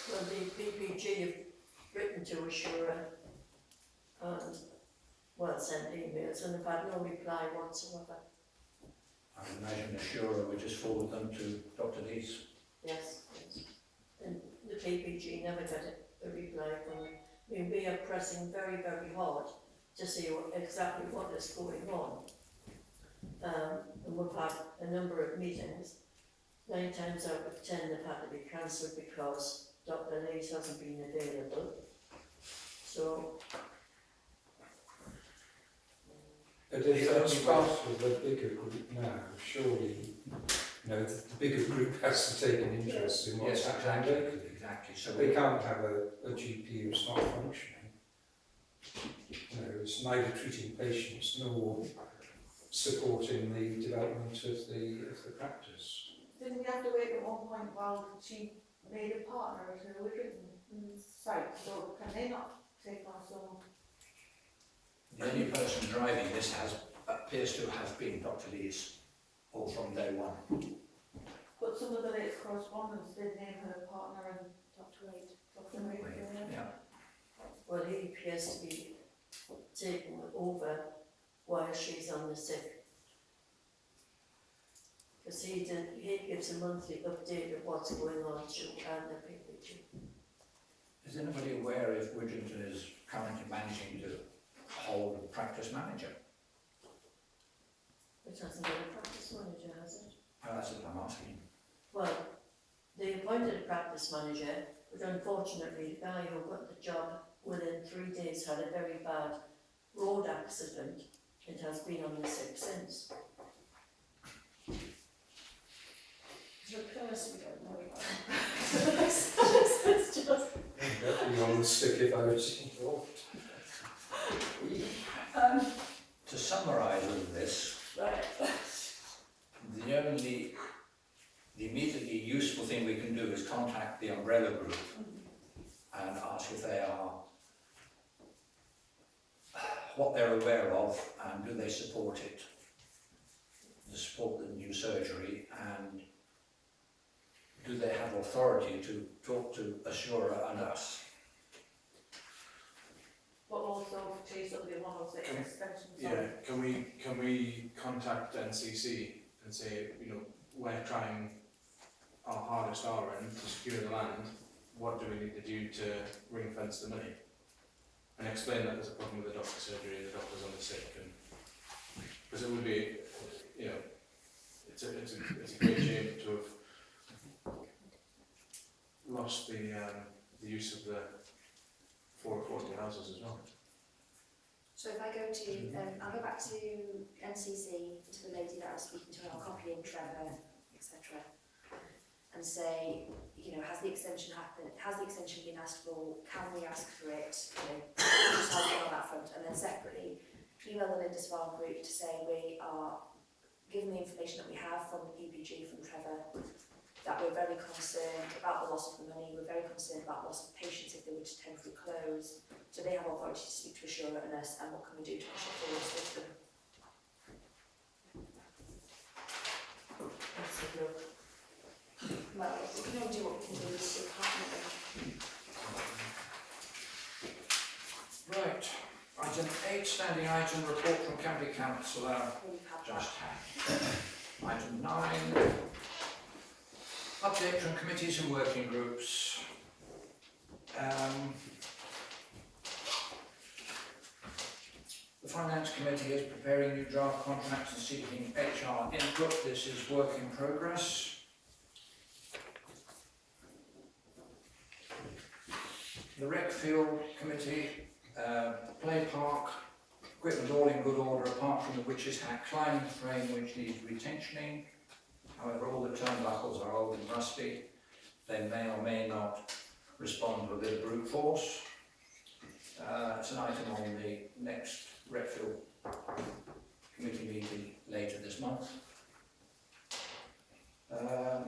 Well, the PPG have written to Assura and, well, sent emails and have had no reply whatsoever. I imagine Assura would just forward them to Dr. Lees. Yes, yes. And the PPG never got a reply from them. I mean, we are pressing very, very hard to see exactly what is going on. And we've had a number of meetings. 9 times out of 10 they've had to be cancelled because Dr. Lees hasn't been available. So, But if that's part of the bigger group now, surely, the bigger group has to take an interest in what's Yes, happening exactly. locally. Exactly. So They can't have a GP who's not functioning. It's neither treating patients nor supporting the development of the practice. Didn't we have to wait at one point while she made a partner of her written site, so can they not take on someone? the only person driving this appears to have been Dr. Lees, all from day one. But some of the latest correspondence did name her partner and Dr. Wade. Dr. Wade. Yeah. well, he appears to be taking over while she's on the sick. Because he gives a monthly update of what's going on through and the PPG. Is anybody aware if Widrington is currently managing to hold a practice manager? It hasn't got a practice manager, has it? Oh, that's what I'm asking. Well, they appointed a practice manager, but unfortunately the guy who got the job within 3 days had a very bad road accident. It has been on the sick since. Is there a person we don't know about? It's just... I'd be on the sick if I was involved. To summarise all this, Right. the immediately useful thing we can do is contact the umbrella group and ask if they are, what they're aware of and do they support it, to support the new surgery, and do they have authority to talk to Assura and us? But also chase up the 106 extension. Yeah, can we contact NCC and say, we're trying our hardest our end to secure the land, what do we need to do to ring fence the money? And explain that there's a problem with the doctor's surgery and the doctor's on the sick, and because it would be, it's a great shame to have lost the use of the 4 affordable houses as well. So if I go to, I'll go back to NCC, to the lady that I was speaking to, and I'll copy in Trevor, etc. And say, has the extension happened? Has the extension been asked for? Can we ask for it? Just how we go on that front. And then separately, email the Lindisfarne group to say we are, given the information that we have from the PPG, from Trevor, that we're very concerned about the loss of the money, we're very concerned about loss of patients if they were to temporarily close. So they have authority to speak to Assura and us, and what can we do to push it forward with them? That's a good. Well, we can only do what we can do with the department. Right, standing item, report from County Councillor, just had. Item 9, update from committees and working groups. The Finance Committee is preparing new draft contracts and seeking HR input. This is work in progress. The Rec Field Committee, Play Park, equipment all in good order apart from the Witch's Hat climbing frame which needs retensioning. However, all the turnbuckles are old and rusty. They may or may not respond to a bit of brute force. It's an item on the next Rec Field Committee meeting later this month. A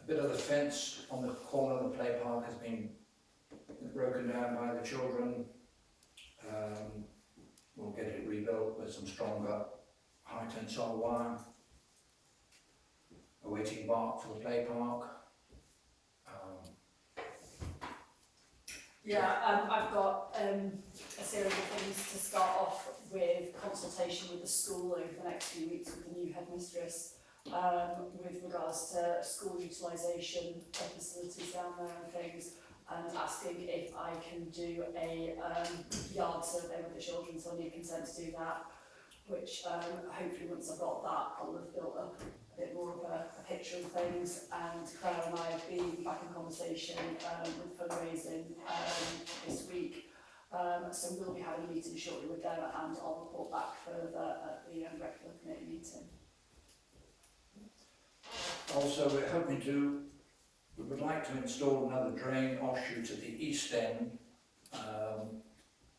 bit of the fence on the corner of the play park has been broken down by the children. We'll get it rebuilt with some stronger high tensile wire. Awaiting bark for the play park. I've got a series of things to start off with consultation with the school over the next few weeks with the new headmistress with regards to school utilisation of facilities down there and things, and asking if I can do a yard survey with the children, so I need consent to do that, which hopefully once I've got that I'll have built up a bit more of a picture of things. And Claire and I have been back in conversation with fundraising this week, so we'll be having a meeting shortly with them and I'll report back further at the regular committee meeting. Also, we would like to install another drain offshoot at the east end.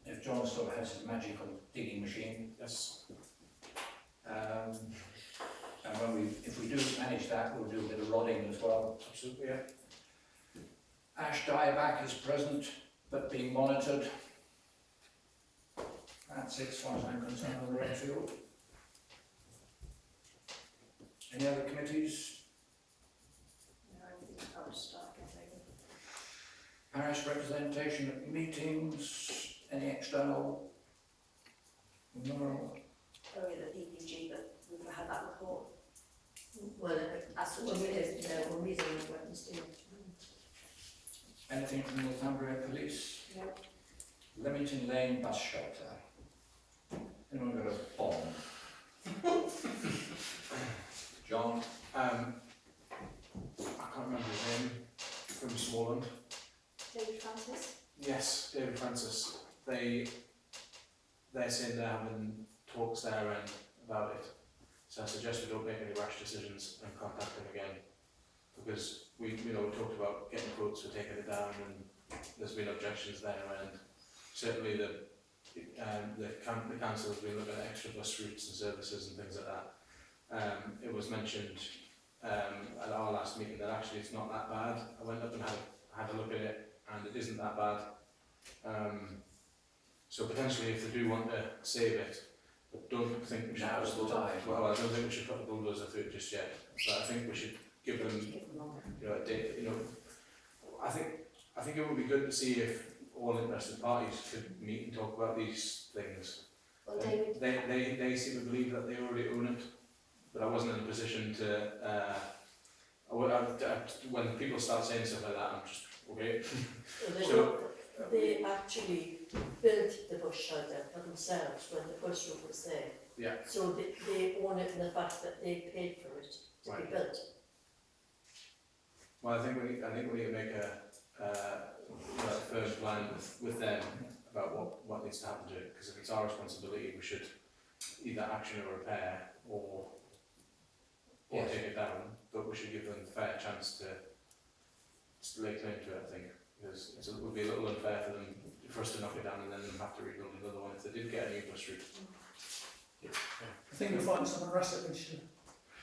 If John still has his magical digging machine. Yes. And if we do manage that, we'll do a bit of rodding as well. Absolutely, yeah. Ash dieback is present, but being monitored. That's it as far as I'm concerned on the red field. Any other committees? No, I think I'll just start getting. Parish representation at meetings, any external? No. Oh yeah, the PPG, but we've had that report. Well, That's we're what it is. meeting, we're meeting on Wednesday. Anything from Northumbria Police? No. Leamington Lane bus shelter. Anyone got a bomb? John? I can't remember his name, from Smallland. David Francis? Yes, David Francis. They're saying they're having talks there and about it. So I suggest we don't make any rash decisions and contact them again. Because we talked about getting quotes for taking it down and there's been objections there, and certainly the council has been looking at extra bus routes and services and things like that. It was mentioned at our last meeting that actually it's not that bad. I went up and had a look at it and it isn't that bad. So potentially if they do want to save it, but don't think we should Now's the time. well, I don't think we should put a bulldozer through it just yet. But I think we should give them a date. I think it would be good to see if all interested parties could meet and talk about these things. Well, David, They seem to believe that they already own it, but I wasn't in a position to. When people start saying stuff like that, I'm just okay. They actually built the bus shelter for themselves when the bus route was there. Yeah. So they own it in the fact that they paid for it to be built. Well, I think we need to make a firm plan with them about what needs to happen to it. Because if it's our responsibility, we should either action a repair or Yes. take it down. But we should give them a fair chance to lay claim to it, I think. Because it would be a little unfair for us to knock it down and then them have to rebuild another one if they did get a new bus route. I think you'll find someone asset register.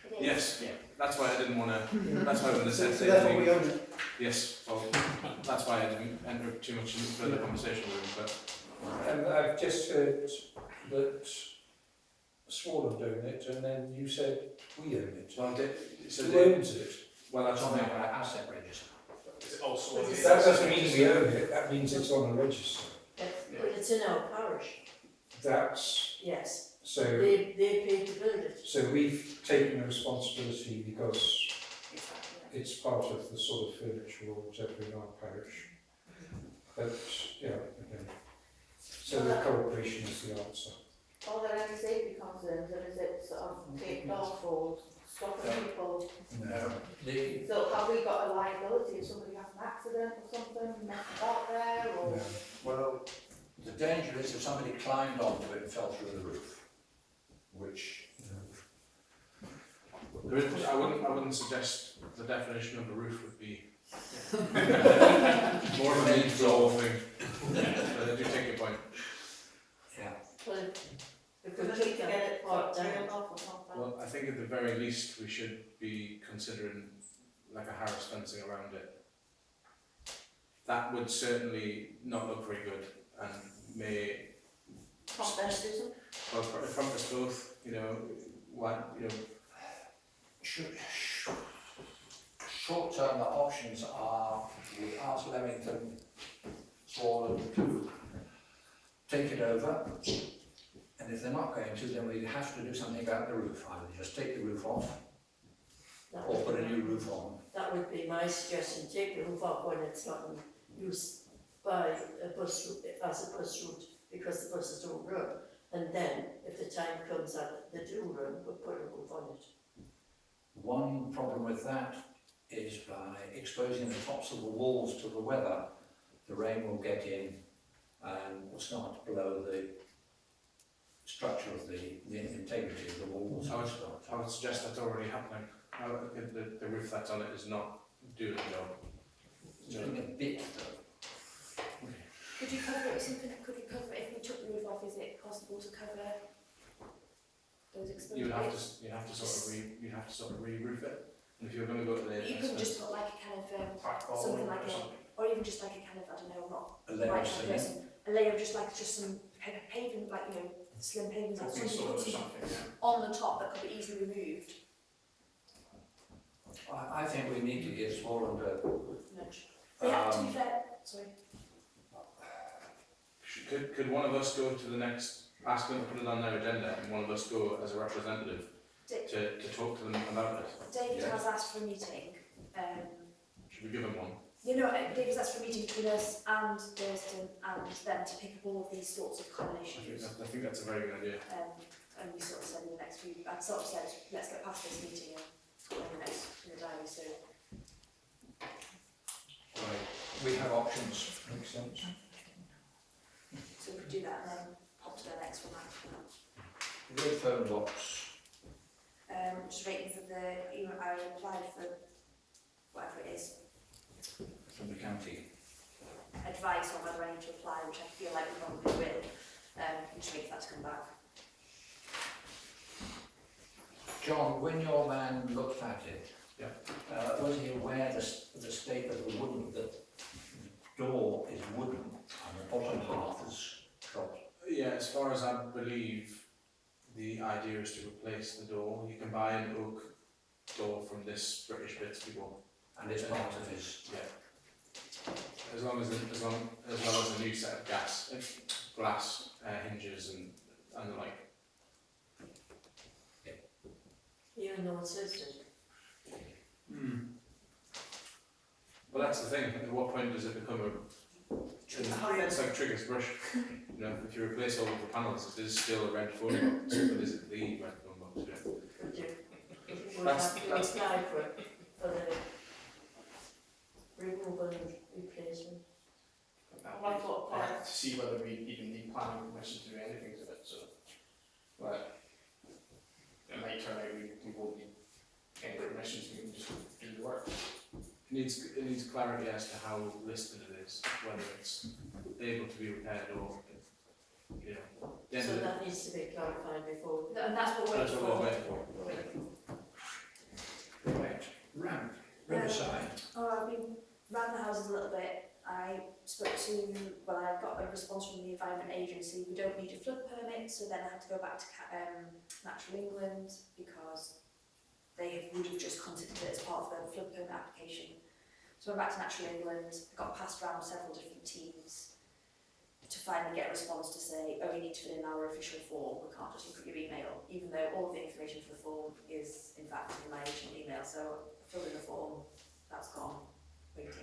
it is. Yes, that's why I didn't want to. That's why when they said So therefore we own it. yes, well, that's why I didn't enter too much further conversation with them. But I've just heard that Swall are doing it, and then you said we own it. well, so Who owns it? well, that's It's on on our asset register. Is it also on the That doesn't mean we own it, that means it's on a register. But it's in our parish. That's, Yes, so, they paid to build it. so we've taken the responsibility because Exactly. it's part of the sort of furniture or whatever in our parish. But, yeah, okay. So the cooperation is the answer. Are there any safety concerns, or is it sort of taped off or stopping people? No, the, So have we got a liability if somebody has an accident or something, messed about there, or? No. well, the danger is if somebody climbed onto it and fell through the roof, which, I wouldn't suggest the definition of a roof would be more of a need for thing. But I do take your point. yeah. Well, if we Could take get that it part taken down, off or something? Well, I think at the very least we should be considering like a Harris fencing around it. That would certainly not look very good and may From there, Susan? well front us both, you know, Short-term options are, we ask Leamington Swan to take it over, and if they're not going to, then we have to do something about the roof, either just take the roof off that or put a would, new roof on. that would be my suggestion, take the roof off when it's not in use by a bus route, as a bus route, because the buses don't run. And then, if the time comes that they do run, we'll put a roof on it. One problem with that is by exposing the tops of the walls to the weather, the rain will get in and will start to blow the structure of the integrity of the walls. I would suggest that's already happening. The roof that's on it is not doing the job. It's doing a bit though. Could you cover it with something? Could you cover it if we took the roof off? Is it possible to cover those exposed You'd have bits? to sort of re-roof it. And if you're going to go to the You couldn't just put like a kind of Backbone something or like a, something. or even just like a kind of, I don't know, not A layer right of kind of cement. person, a layer of just some paving, like slim paving, like Coping something sort or put something, yeah. on the top that could be easily removed. I think we need to give Swarland a Nudge. They have to be fair. Sorry. Could one of us go to the next, ask them to put it on their agenda, and one of us go as a representative to talk to them about it? David Yeah. has asked for a meeting. Should we give them one? David's asked for a meeting between us and Durston and them to pick up all of these sorts of common issues. I think that's a very good idea. And we sort of said in the next few, I sort of said, let's get past this meeting and put it in the diary, so. Right, we have options, makes sense. So we could do that and then pop to the next one after that. The phone box, Just waiting for the email. I applied for whatever it is, from the county. advice on whether I need to apply, which I feel like we probably will. Just wait for that to come back. John, when your man looked at it, Yeah. was he aware the state of the wooden, the door is wooden and the bottom half is dropped? Yeah, as far as I believe, the idea is to replace the door. You can buy an oak door from this British Bits people. And it's part of his, Yeah. As well as a new set of glass hinges and the like. Even though it's listed. But that's the thing. At what point does it become a? It's like Trigger's brush. You know, if you replace all of the panels, it is still a red phone box, but is it the red phone box? Yeah. Would you? Would That's- have to that's- apply for the removal and replacement. Well, I thought I'll have to see whether we even need planning permission to do anything to it, so. But it might turn out we won't need any permissions, we can just do the work. It needs clarity as to how listed it is, whether it's able to be repaired or, you know. the end So of it- that needs to be clarified before. And that's what we're That's waiting what for. we're waiting for. right, ramp, riverside. I've been round the houses a little bit. I I got a response from the Environment Agency. We don't need a flood permit, so then I had to go back to Natural England because they would have just considered it as part of their flood permit application. So I went back to Natural England, got passed around several different teams. to finally get a response to say, oh, you need to fill in our official form, we can't just look at your email, even though all of the information for the form is in fact in my original email. So I filled in the form, that's gone, waiting.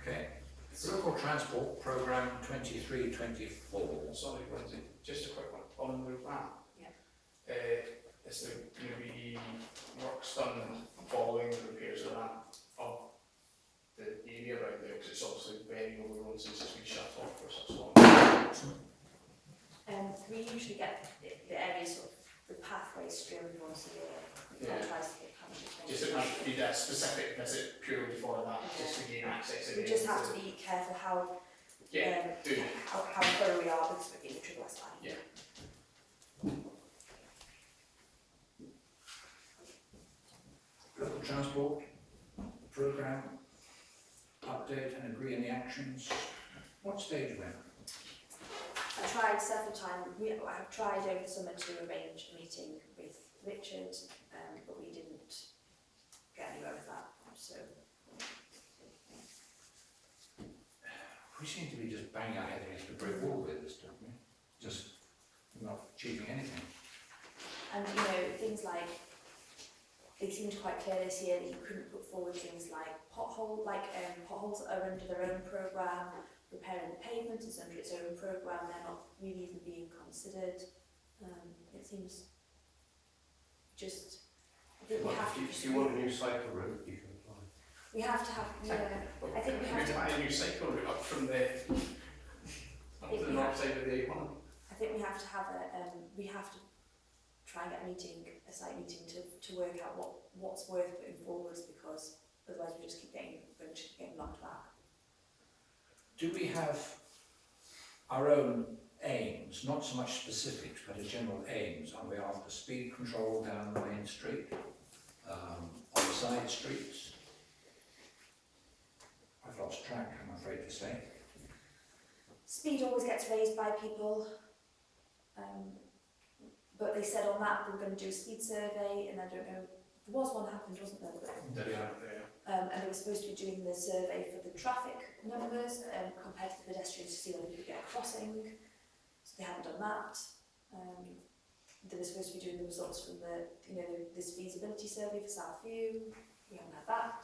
Okay. Local Transport Programme 23-24. Sorry, Lindsay, just a quick one on the ramp. Yeah. Is there going to be works done following the repairs of the ramp of the area right there? Because it's obviously very overgrown since it's been shut off for such long. We usually get the area sort of the pathway strewn once a year. Yeah. Tries to get coverage. Just it might be a specific visit purely for that, just to gain access. We just have to be careful how how thorough we are because we're being triple last time. Yeah. Local Transport Programme update and agree on the actions. What stage when? I tried several times. I have tried over the summer to arrange a meeting with Richard, but we didn't get anywhere with that. So We seem to be just banging our head against a brick wall with this, don't we? Just not achieving anything. and you know things like it seemed quite clear this year that you couldn't put forward things like potholes that are under their own programme. Repairing the pavement is under its own programme, they're not really even being considered. It seems just, I think we have to... If you want a new cycle route, you can apply. We have to have, I think we have to... buy a new cycle route up from the north side of the A1. I think we have to have we have to try and get a site meeting to work out what's worth putting forwards, because otherwise we just keep getting knocked back. Do we have our own aims, not so much specifics, but a general aims? Are we after speed control down the main street, on the side streets? I've lost track, I'm afraid to say. Speed always gets raised by people, but they said on that they were going to do a speed survey, and I don't know, there was one happened, wasn't there? And they were supposed to be doing the survey for the traffic numbers compared to the pedestrians to see whether people get a crossing. So they haven't done that. They were supposed to be doing the results from this feasibility survey for South View. We haven't had that.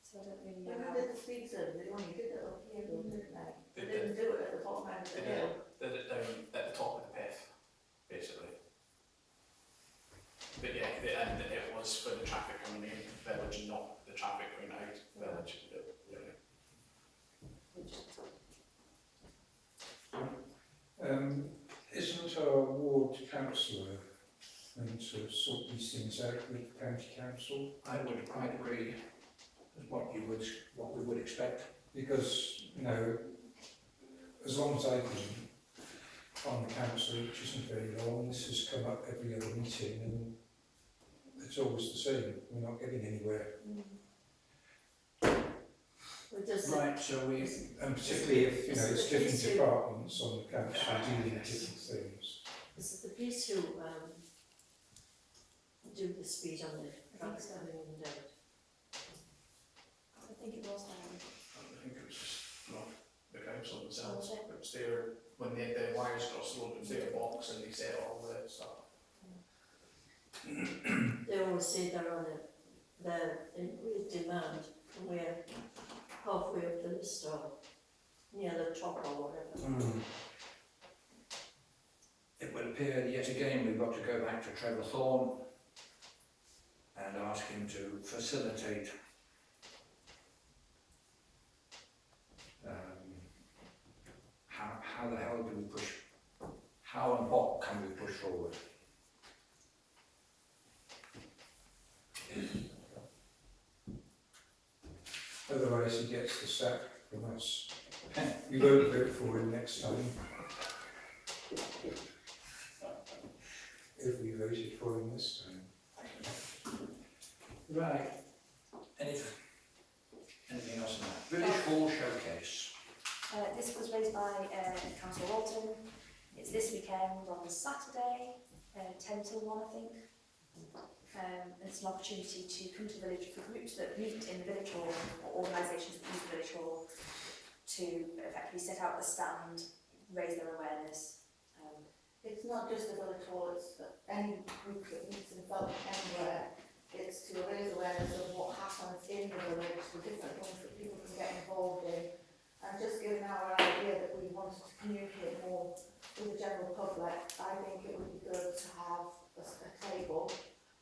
So I don't really know how. When they did the speed survey, they only did it up here, didn't they? They didn't do it at the bottom end of the hill. Did it down at the top of the path, basically. But yeah, it was for the traffic coming in village, not the traffic going out village. Isn't our ward councillor going to sort these things out with the county council? I would quite agree with what we would expect. Because, you know, as long as I've been on the council, which isn't very long, this has come up every other meeting, and it's always the same. We're not getting anywhere. Right, so we... And particularly if, you know, it's different departments on the council dealing with different things. Is it the police who do the speed on the trucks coming in and out? I think it was I think it was just not the council themselves. It was their, when the wires crossed the road, it was their box and they set all the stuff. They always say they're in great demand, and we're halfway up the list or near the top or whatever. It would appear that yet again we've got to go back to Trevor Thorne and ask him to facilitate how the hell do we push, how and what can we push forward? Otherwise he gets the sack from us. We won't vote for him next time. If we voted for him this time. Right. Anything else on that? Village Hall Showcase. this was raised by Councillor Walton. It's this weekend on Saturday, 10 till 1 I think. And it's an opportunity to come to the village for groups that meet in the village hall or organisations that use the village hall to effectively set out the stand, raise their awareness. It's not just the village hall, it's any group that meets in Felton anywhere. It's to raise awareness of what happens in the village, the different things that people can get involved in. And just given our idea that we wanted to communicate more with the general public, I think it would be good to have a table.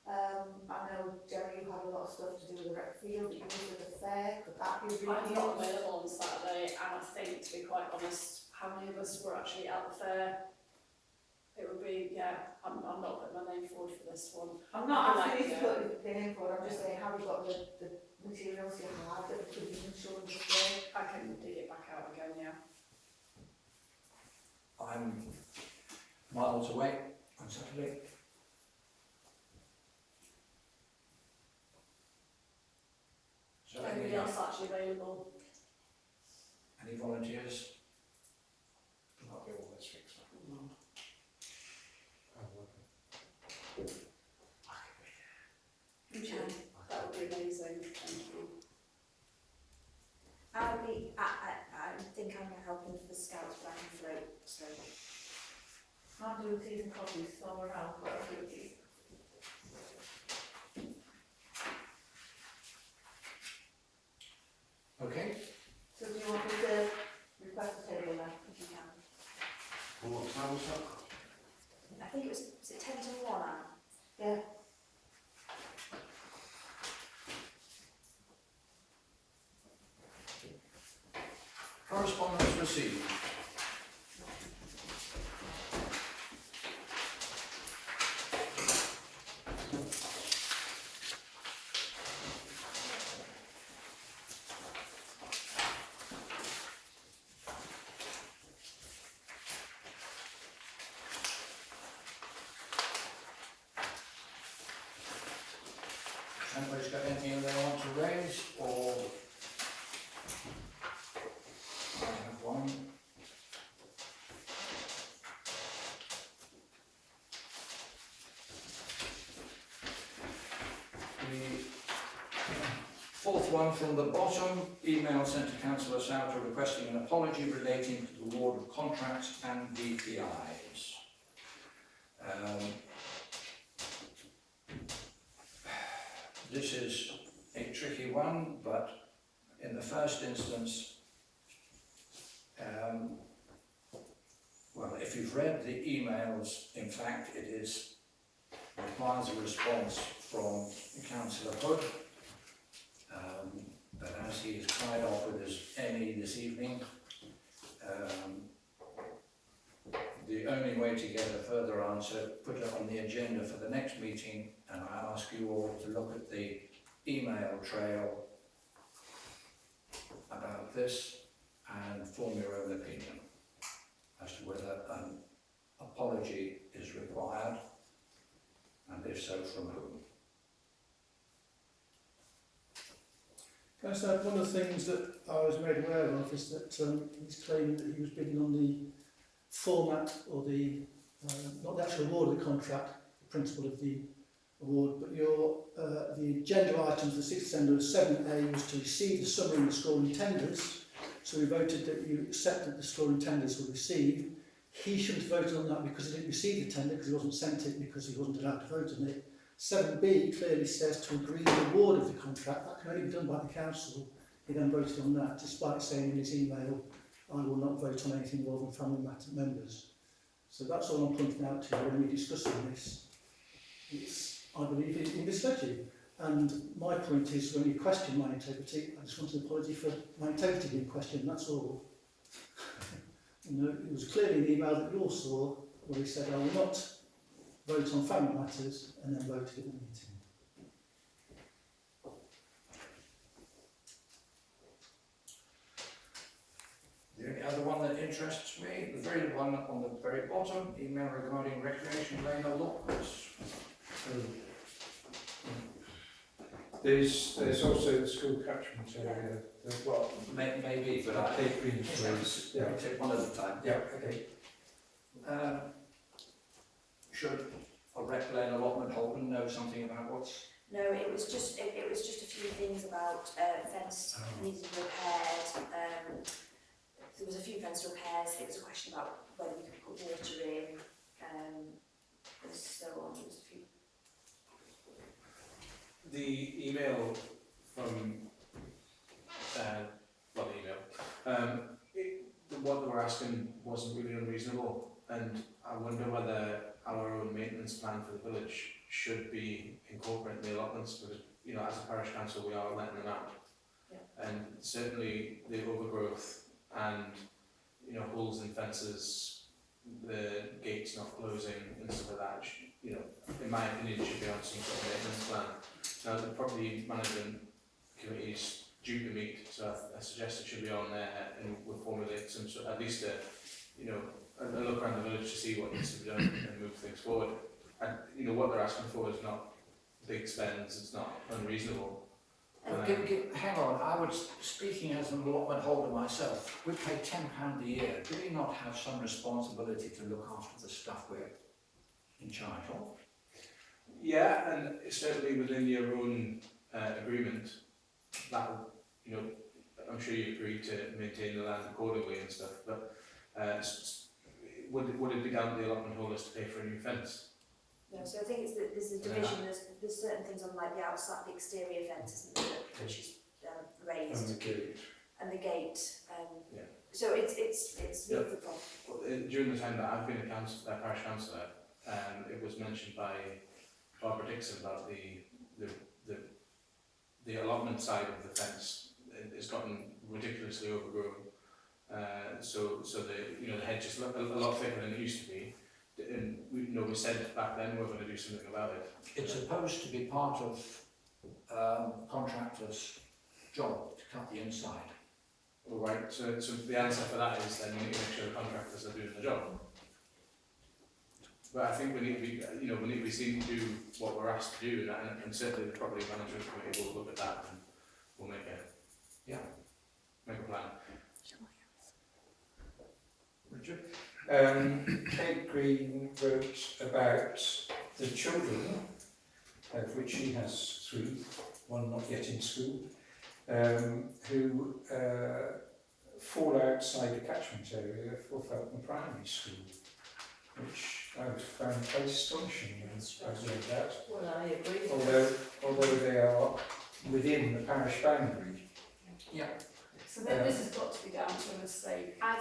I know, Jerry, you had a lot of stuff to do with the rec field, that you was at the fair, could that be I'm reviewed? not available on Saturday, and I think, to be quite honest, how many of us were actually at the fair? It would be, yeah, I'm not putting my name forward for this one. I'm not Like, asking you to put your name forward, I'm just saying, have you got the materials you have that could be shown display? I can dig it back out again, yeah. I'm miles away on Saturday. So Anybody else actually available? any volunteers? I'll be all this week, so. That would be amazing, thank you. I think I'm helping for the scouts, but I can float, so. I'm doing teas and coffees, so I'm around, but I'll do teas. Okay. So do you want me to request a table then? If you can. Well, what time was that? I think it was it 10 to 1, Anne? Yeah. Correspondence received. Anybody's got anything they want to raise, or I have one. The fourth one from the bottom, email sent to Councillor Souter requesting an apology relating to the award of contracts and DPIs. This is a tricky one, but in the first instance, well, if you've read the emails, in fact, requires a response from Councillor Hood. But as he is tied off with his NE this evening, the only way to get a further answer, put it on the agenda for the next meeting, and I ask you all to look at the email trail about this and form your own opinion as to whether an apology is required, and if so, from whom. Can I say, one of the things that I was made aware of is that he's claiming that he was bidding on the format or the, not the actual award of the contract, the principle of the award, but the agenda items, the sixth agenda of 7A was to receive the summary and the scoring tenders. So we voted that you accepted the scoring tenders were received. He shouldn't have voted on that because he didn't receive the tender, because he wasn't sent it, because he wasn't allowed to vote on it. 7B clearly says to agree the award of the contract. That can only be done by the council. He then voted on that, despite saying in his email, I will not vote on anything involving family matter members. So that's all I'm pointing out to you when we're discussing this. I believe he misled you. And my point is, when you question my integrity, I just want an apology for my integrity being questioned, that's all. It was clearly an email that you all saw, where he said, I will not vote on family matters, and then voted at the meeting. The only other one that interests me, the very one on the very bottom, email regarding recreation lane allotments. There's also the school catchment area. Well, maybe, but I Cape Green Street. Yeah. I'll take one at a time. Yeah. Okay. Should a rec lane allotment holder know something about what's? No, it was just a few things about fence needing repaired, there was a few fence repairs, there was a question about whether we could put water in, and so on. There was a few. The email from, what they were asking wasn't really unreasonable, and I wonder whether our own maintenance plan for the village should be incorporating the allotments, because, you know, as a parish council we are letting them out. Yeah. And certainly the overgrowth and, you know, holes in fences, the gates not closing and stuff like that, you know, in my opinion should be on some sort of maintenance plan. Now the property management committee is due to meet, so I suggest it should be on there, and we'll formulate some sort, at least a, you know, a look around the village to see what needs to be done and move things forward. And you know what they're asking for is not big spends, it's not unreasonable. Hang on, I was speaking as an allotment holder myself. We pay £10 a year. Do we not have some responsibility to look after the stuff we're in charge of? Yeah, and certainly within your own agreement, that will, you know, I'm sure you agree to maintain the land accordingly and stuff, but would it be down to the allotment holders to pay for a new fence? No, so I think it's that there's a division, there's certain things on like the outside, the exterior fence, isn't there, which is raised. And the gate. And the gate, Yeah. so it's Yeah. with the problem. Well, during the time that I've been a parish councillor, it was mentioned by Barbara Dixon about the allotment side of the fence. It's gotten ridiculously overgrown. So the hedge is a lot thicker than it used to be. And we said back then we're going to do something about it. It's supposed to be part of contractor's job to cut the inside. All right. So the answer for that is then we need to make sure the contractors are doing the job. But I think we need to be, we need to be seen to do what we're asked to do, and certainly the property management committee will look at that and we'll make a plan. Richard? Kate Green wrote about the children, of which she has 3, one not yet in school, who fall outside the catchment area for Felton Primary School, which I found quite astonishing when I read that. Well, I agree. Although they are within the parish boundary. Yeah. So then this has got to be down to a mistake. I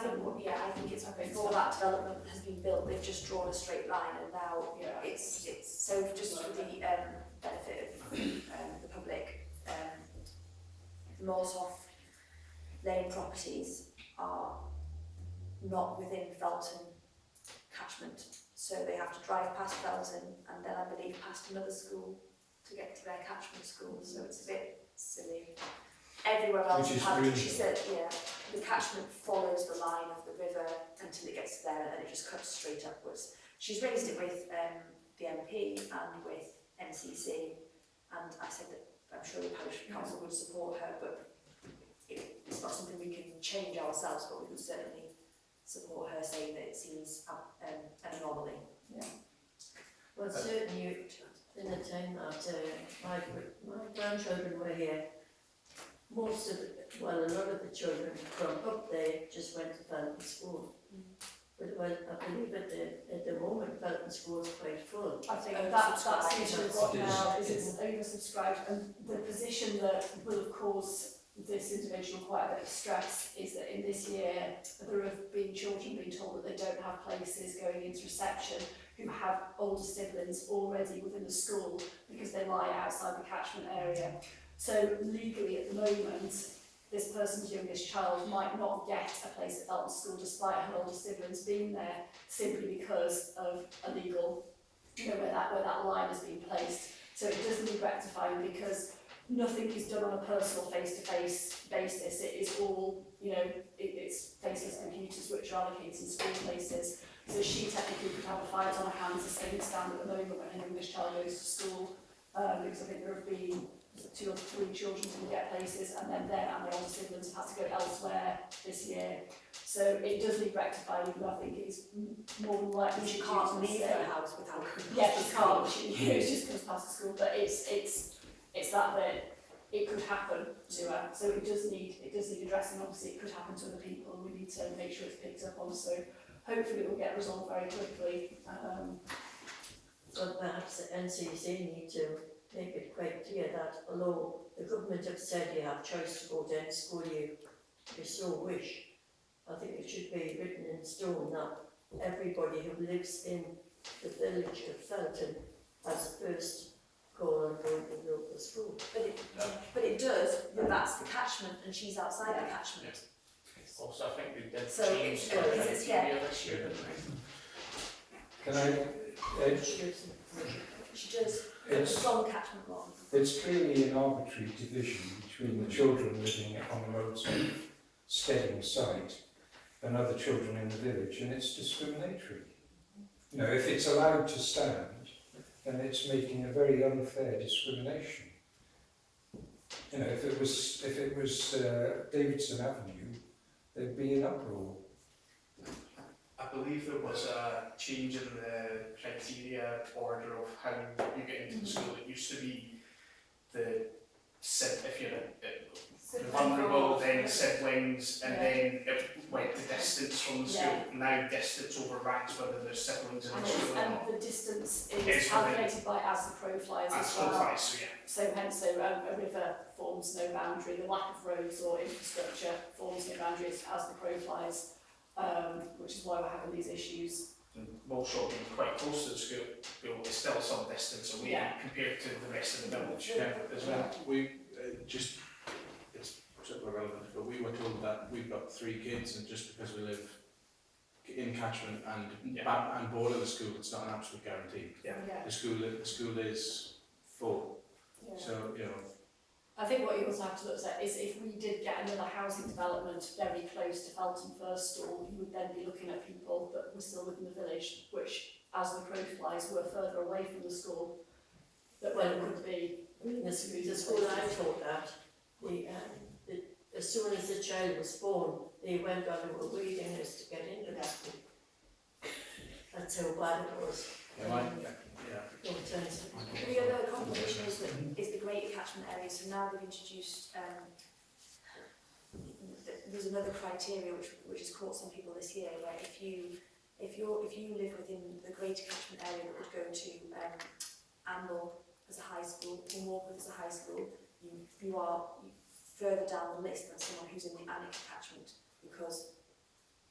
think it's before that development has been built, they've just drawn a straight line, and now it's so just for the benefit of the public, the Morshoff Lane properties are not within Felton catchment, so they have to drive past Felton and then I believe past another school to get to their catchment school, so it's a bit silly. Everywhere else, she said, the catchment follows the line of the river until it gets there, and then it just cuts straight upwards. She's raised it with the MP and with NCC, and I said that I'm sure the Parish Council would support her, but it's not something we can change ourselves, but we would certainly support her saying that it seems an anomaly. Yeah. Well, certainly in the time that my grandchildren were here, a lot of the children from up there just went to Felton School. But I believe at the moment Felton School is quite full. I think that seems to have got now is it's oversubscribed, and the position that will have caused this individual quite a bit of stress is that in this year there have been children being told that they don't have places going into reception who have older siblings already within the school because they lie outside the catchment area. So legally at the moment, this person's youngest child might not get a place at Felton School despite her older siblings being there, simply because of a legal, where that line has been placed. So it does need rectifying because nothing is done on a personal face-to-face basis. It is all, it's faceless computers which are allocated in school places. So she technically could have a fight on her hands as things stand at the moment when her youngest child goes to school, because I think there have been 2 or 3 children who get places, and then them and the older siblings have had to go elsewhere this year. So it does need rectifying, but I think it's more than likely she can't leave her house without. Yeah, she can't. She just comes past the school, but it's that bit. it could happen to her. So it does need addressing. Obviously, it could happen to other people, and we need to make sure it's picked up on. So hopefully, it will get resolved very quickly. So perhaps the NCC need to make it quite clear that although the government have said you have choice to go to any school you so wish, I think it should be written in stone that everybody who lives in the village of Felton has a first call on going to the local school. But it does, but that's the catchment, and she's outside the catchment. Also, I think we did So change it's- the it's- criteria this year, didn't we? Can I, She does, It's- from the catchment law. it's clearly an arbitrary division between the children living on the roadside steading site and other children in the village, and it's discriminatory. You know, if it's allowed to stand, then it's making a very unfair discrimination. You know, if it was Davidson Avenue, there'd be an uproar. I believe there was a change in the criteria order of how you get into the school. It used to be if you're vulnerable, then siblings, and then it went to distance from the school. Now distance overrides whether there's siblings in the school or not. And the distance It's is calculated by as the crow flies As as full well. price, so yeah. So hence, a river forms no boundary. The lack of roads or infrastructure forms no boundaries as the crow flies, which is why we're having these issues. And Walsall being quite close to the school, it's still some distance away compared to the rest of the village. As well, it's sort of irrelevant, but we were told that we've got 3 kids, and just because we live in catchment and border the school, it's not an absolute guarantee. The school is full, so you know. I think what you also have to look at is if we did get another housing development very close to Felton First School, you would then be looking at people that were still within the village, which, as the crow flies, were further away from the school, that then could be. The school I taught at, as soon as the child was born, they went on a waiting list to get into the school. That's how bad it was. The other complication is the greater catchment area. So now they've introduced there's another criteria which has caught some people this year, where if you live within the greater catchment area that would go to Amble as a high school, or Morpeth as a high school, you are further down the list than someone who's in the Annex catchment, because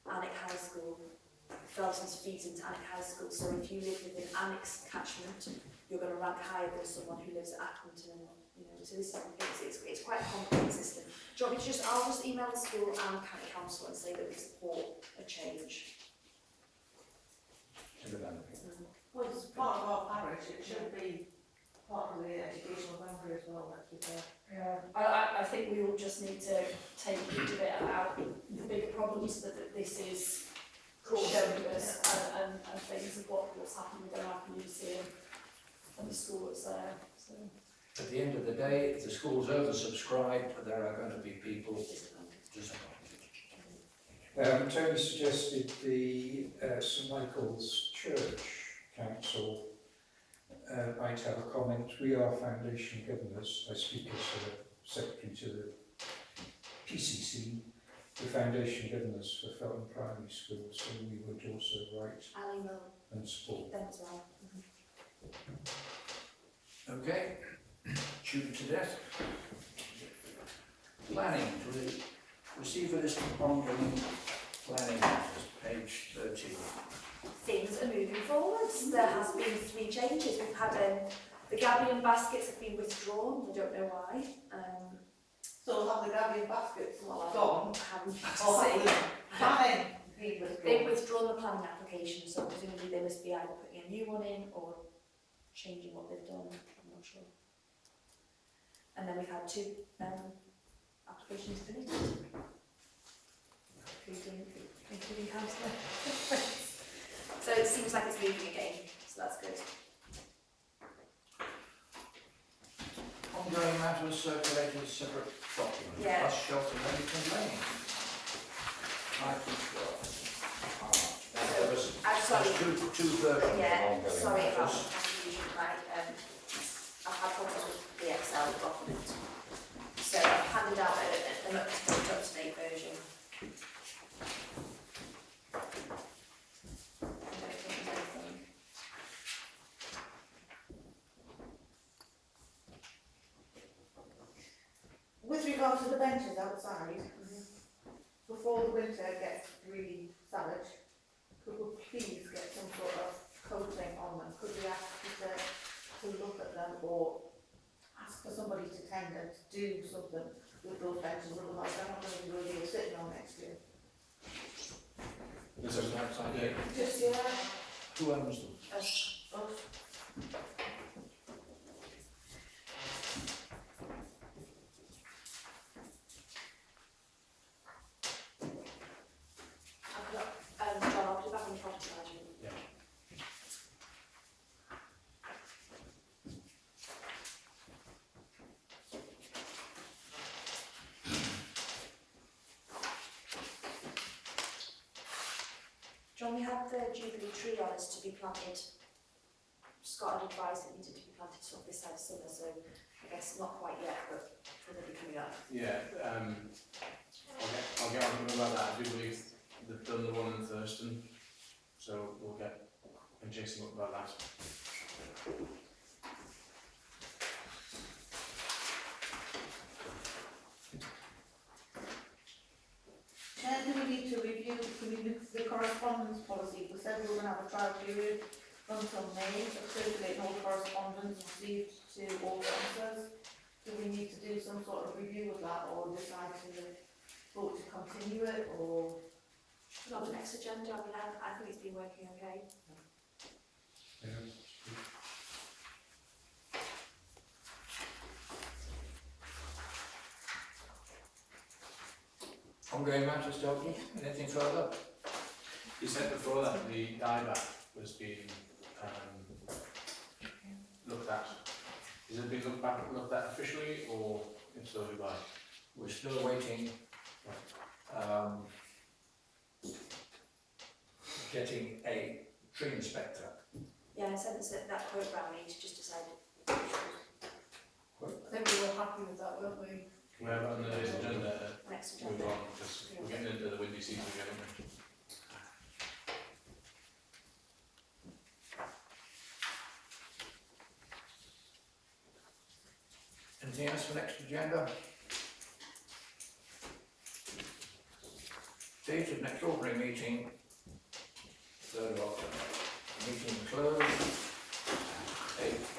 Annex High School, Felton's feeds into Annex High School, so if you live within Annex catchment, you're going to rank higher than someone who lives at Accrington, and so this it's quite a complicated system. Do you want me to I'll just email the school and county council and say that we support a change. Well, it's part of our parish, it should be part of the educational boundary as well, let's be fair. I think we all just need to take a bit about the bigger problems that this is causing us, and things of what's happening within our community and the school that's there. So. At the end of the day, if the school's oversubscribed, there are going to be people disappointed. Tony suggested the St Michael's Church Council might have a comment. We are foundation governors. I speak as the secretary to the PCC, the foundation governors for Felton Primary School, so we would also write I'll email and support. them as well. Okay, tune to death. Planning, to receive a list of ongoing planning matters, page 13. Things are moving forwards. There has been 3 changes. We've had the Gabion baskets have been withdrawn. We don't know why. So have the Gabion baskets Well, gone, I haven't or have the planning been withdrawn? They've withdrawn the planning application, so presumably they must be either putting a new one in or changing what they've done. I'm not sure. And then we've had 2 applications deleted, including councillor. So it seems like it's moving again, so that's good. Ongoing matters circulated as separate documents. Yeah. Bus shelter Remington Lane. Item 12. There was I'm sorry. two versions of Yeah, ongoing sorry about matters. the confusion. I've had problems with the Excel document. regard to the benches outside, before the winter gets really savage, could we please get some sort of coating on them? Could we ask you to look at them, or ask for somebody to tender to do something with those benches? Otherwise, I'm not going to be really sitting on next year. There's a Outside here. Just, yeah. Who owns them? Us. I've got, John, I'll be back on the property management. Yeah. John, we had the Jubilee tree on us to be planted. Scott had advised it needed to be planted sort of this side of summer, so I guess not quite yet, but probably coming up. Yeah, I'll get on to them about that. I do believe they've done the one in Thurston, so we'll get and chase them up about that. Chair, do we need to review the correspondence policy? We said we were going to have a trial period until May of circulating all the correspondence received to all councillors. Do we need to do some sort of review of that, or decide to vote to continue it, or? Not the next agenda, I mean, I think it's been working okay. Yeah. Ongoing matters, Dougie? Anything further? You said before that the dieback was being looked at. Is it being looked at officially, or if so, by? We're still waiting, getting a tree inspector. Yeah, I sent that quote round, we need to just decide. I think we were happy with that, weren't we? We have on the agenda, Next move agenda. on, because we're getting into the windy season again, aren't we? Anything else for next agenda? Date of next ordinary meeting, 3rd of October. Meeting closed, 8.